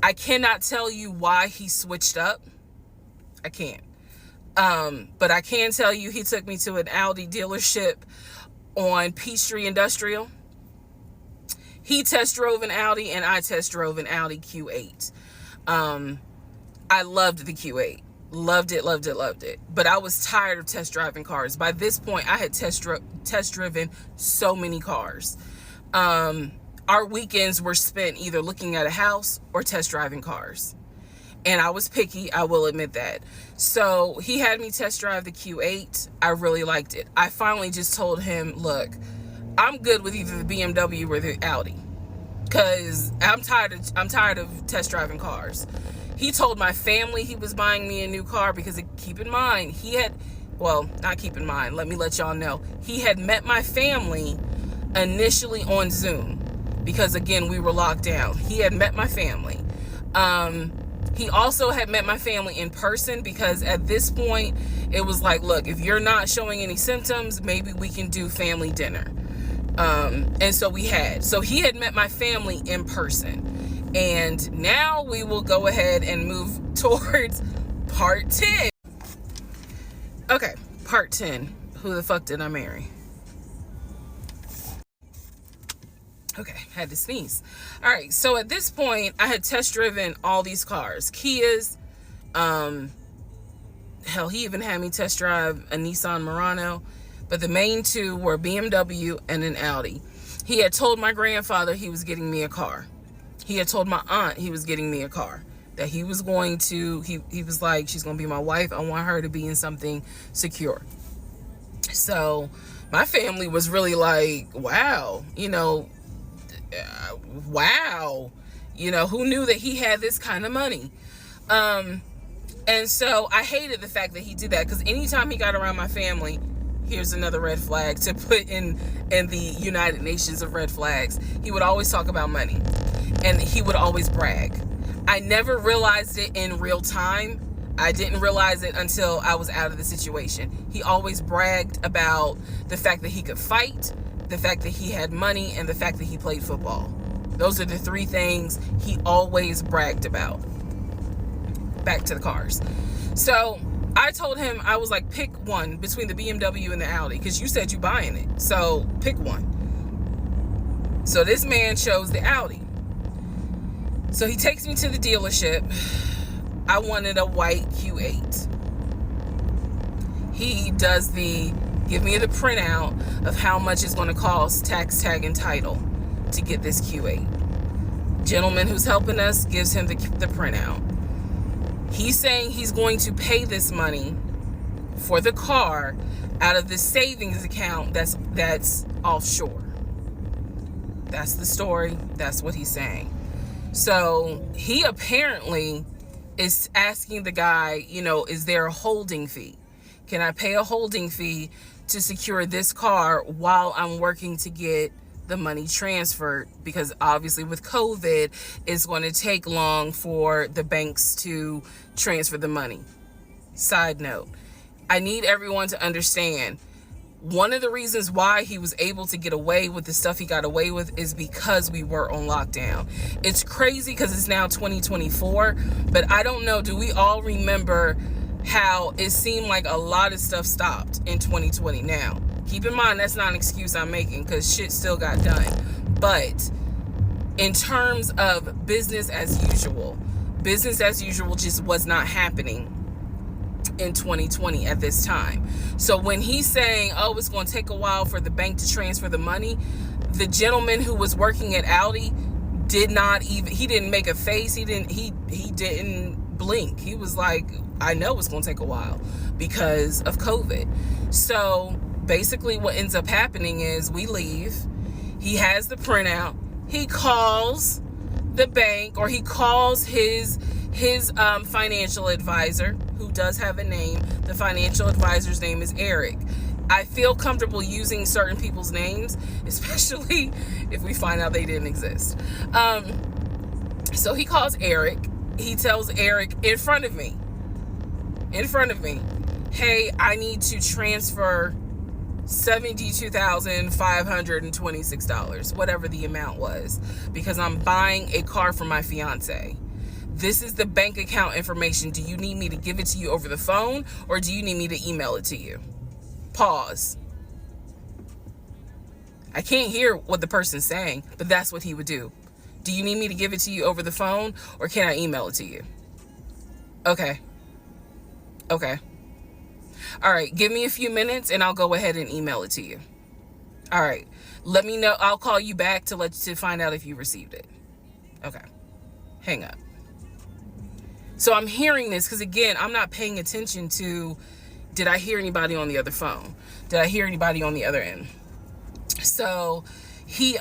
I cannot tell you why he switched up. I can't. But I can tell you he took me to an Audi dealership on Peachtree Industrial. He test drove an Audi and I test drove an Audi Q8. I loved the Q8. Loved it, loved it, loved it. But I was tired of test driving cars. By this point, I had test driven so many cars. Our weekends were spent either looking at a house or test driving cars. And I was picky, I will admit that. So he had me test drive the Q8. I really liked it. I finally just told him, look, I'm good with either the BMW or the Audi, because I'm tired of test driving cars. He told my family he was buying me a new car because, keep in mind, let me let y'all know. He had met my family initially on Zoom because, again, we were locked down. He had met my family. He also had met my family in person because at this point, it was like, look, if you're not showing any symptoms, maybe we can do family dinner. And so we had. So he had met my family in person. And now we will go ahead and move towards part 10. Okay, part 10. Who the fuck did I marry? Okay, had to sneeze. All right, so at this point, I had test driven all these cars. Kias. Hell, he even had me test drive a Nissan Murano. But the main two were BMW and an Audi. He had told my grandfather he was getting me a car. He had told my aunt he was getting me a car. That he was going to, he was like, she's going to be my wife. I want her to be in something secure. So my family was really like, wow, wow. Who knew that he had this kind of money? And so I hated the fact that he did that, because anytime he got around my family, here's another red flag to put in the United Nations of red flags. He would always talk about money, and he would always brag. I never realized it in real time. I didn't realize it until I was out of the situation. He always bragged about the fact that he could fight, the fact that he had money, and the fact that he played football. Those are the three things he always bragged about. back to the cars. So I told him, I was like, pick one between the BMW and the Audi, because you said you buying it. So pick one. So this man chose the Audi. So he takes me to the dealership. I wanted a white Q8. He does give me the printout of how much it's going to cost, tax, tag, and title, to get this Q8. Gentleman who's helping us gives him the printout. He's saying he's going to pay this money for the car out of the savings account that's offshore. That's the story. That's what he's saying. So he apparently is asking the guy, is there a holding fee? Can I pay a holding fee to secure this car while I'm working to get the money transferred? Because obviously with COVID, it's going to take long for the banks to transfer the money. Side note, I need everyone to understand, one of the reasons why he was able to get away with the stuff he got away with is because we were on lockdown. It's crazy because it's now 2024, but I don't know, do we all remember how it seemed like a lot of stuff stopped in 2020? Now, keep in mind, that's not an excuse I'm making, because shit still got done. But in terms of business as usual just was not happening in 2020 at this time. So when he's saying, it's going to take a while for the bank to transfer the money, the gentleman who was working at Audi he didn't make a face. He didn't blink. He was like, I know it's going to take a while because of COVID. So basically what ends up happening is we leave. He has the printout. He calls the bank, or he calls his financial advisor, who does have a name. The financial advisor's name is Eric. I feel comfortable using certain people's names, especially if we find out they didn't exist. So he calls Eric. He tells Eric in front of me, hey, I need to transfer $72,526, whatever the amount was, because I'm buying a car for my fiance. This is the bank account information. Do you need me to give it to you over the phone, or do you need me to email it to you? Pause. I can't hear what the person's saying, but that's what he would do. Do you need me to give it to you over the phone, or can I email it to you? Okay. All right, give me a few minutes and I'll go ahead and email it to you. All right, let me know. I'll call you back to find out if you received it. Okay, hang up. So I'm hearing this because, again, I'm not paying attention to, did I hear anybody on the other phone? Did I hear anybody on the other end? So he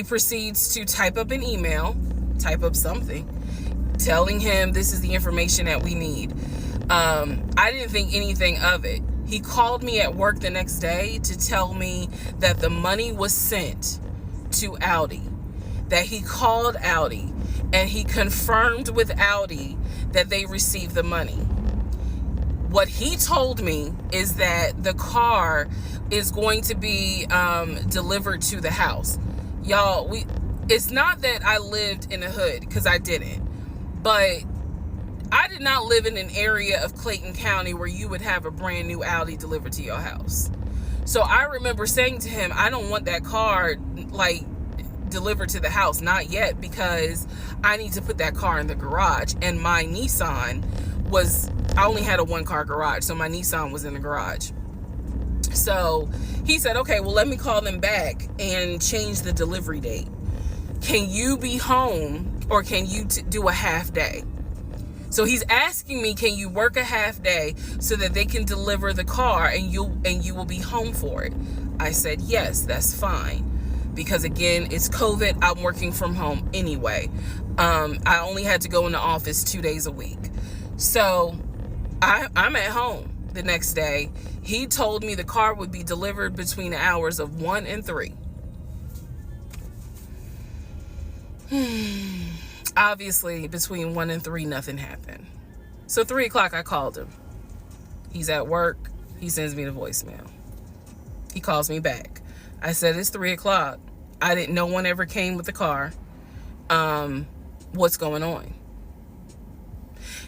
proceeds to type up an email, type up something, telling him this is the information that we need. I didn't think anything of it. He called me at work the next day to tell me that the money was sent to Audi, that he called Audi and he confirmed with Audi that they received the money. What he told me is that the car is going to be delivered to the house. Y'all, it's not that I lived in the hood, because I didn't, but I did not live in an area of Clayton County where you would have a brand new Audi delivered to your house. So I remember saying to him, I don't want that car delivered to the house, not yet, because I need to put that car in the garage. And my Nissan I only had a one car garage, so my Nissan was in the garage. So he said, okay, well, let me call them back and change the delivery date. Can you be home, or can you do a half day? So he's asking me, can you work a half day so that they can deliver the car and you will be home for it? I said, yes, that's fine. Because again, it's COVID. I'm working from home anyway. I only had to go in the office 2 days a week. So I'm at home the next day. He told me the car would be delivered between the hours of 1 and 3. Obviously, between 1 and 3, nothing happened. So 3 o'clock, I called him. He's at work. He sends me the voicemail. He calls me back. I said, it's 3 o'clock. No one ever came with the car. What's going on?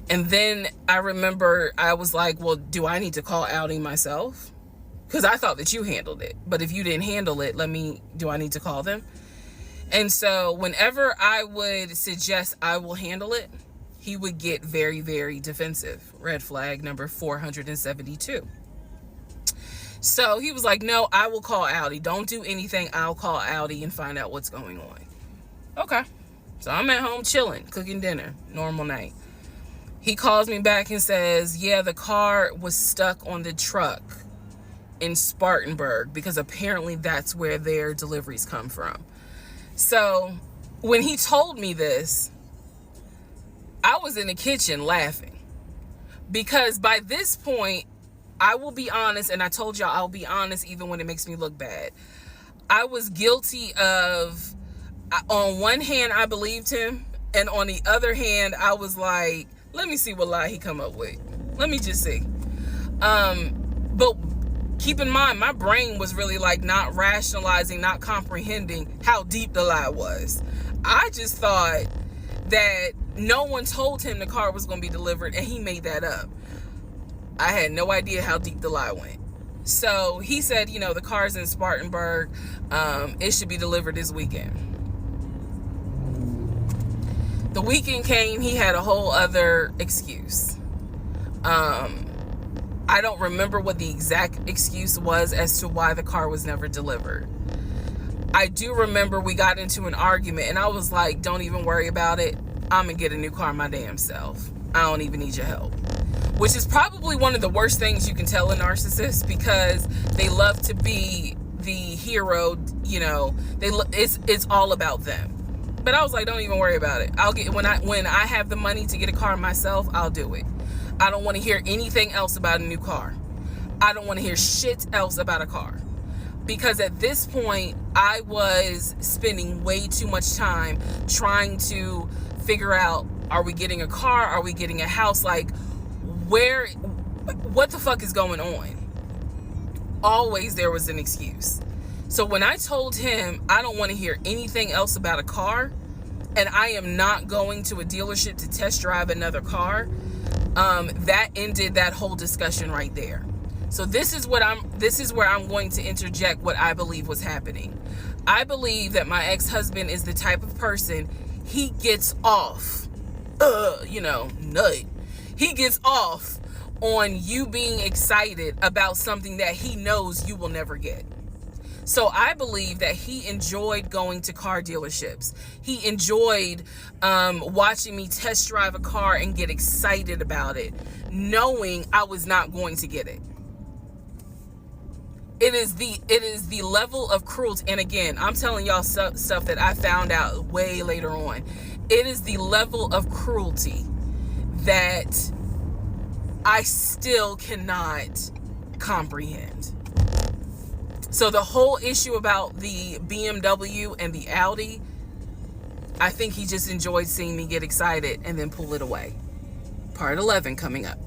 And then I remember I was like, well, do I need to call Audi myself? Because I thought that you handled it. But if you didn't handle it, do I need to call them? And so whenever I would suggest I will handle it, he would get very, very defensive. Red flag number 472. So he was like, no, I will call Audi. Don't do anything. I'll call Audi and find out what's going on. Okay. So I'm at home chilling, cooking dinner, normal night. He calls me back and says, yeah, the car was stuck on the truck in Spartanburg, because apparently that's where their deliveries come from. So when he told me this, I was in the kitchen laughing, because by this point, I will be honest, and I told y'all I'll be honest even when it makes me look bad. I was guilty of, on one hand, I believed him, and on the other hand, I was like, let me see what lie he come up with. Let me just see. But keep in mind, my brain was really like not rationalizing, not comprehending how deep the lie was. I just thought that no one told him the car was going to be delivered, and he made that up. I had no idea how deep the lie went. So he said, the car's in Spartanburg. It should be delivered this weekend. The weekend came, he had a whole other excuse. I don't remember what the exact excuse was as to why the car was never delivered. I do remember we got into an argument, and I was like, don't even worry about it. I'm going to get a new car my damn self. I don't even need your help. Which is probably one of the worst things you can tell a narcissist, because they love to be the hero, it's all about them. But I was like, don't even worry about it. I'll get when I have the money to get a car myself, I'll do it. I don't want to hear anything else about a new car. I don't want to hear shit else about a car. Because at this point, I was spending way too much time trying to figure out, are we getting a car? Are we getting a house? Like, what the fuck is going on? Always there was an excuse. So when I told him I don't want to hear anything else about a car, and I am not going to a dealership to test drive another car, that ended that whole discussion right there. So this is where I'm going to interject what I believe was happening. I believe that my ex-husband is the type of person, he gets off, nut. He gets off on you being excited about something that he knows you will never get. So I believe that he enjoyed going to car dealerships. He enjoyed watching me test drive a car and get excited about it, knowing I was not going to get it. It is the level of cruelty. And again, I'm telling y'all stuff that I found out way later on. It is the level of cruelty that I still cannot comprehend. So the whole issue about the BMW and the Audi, I think he just enjoyed seeing me get excited and then pull it away. Part 11 coming up.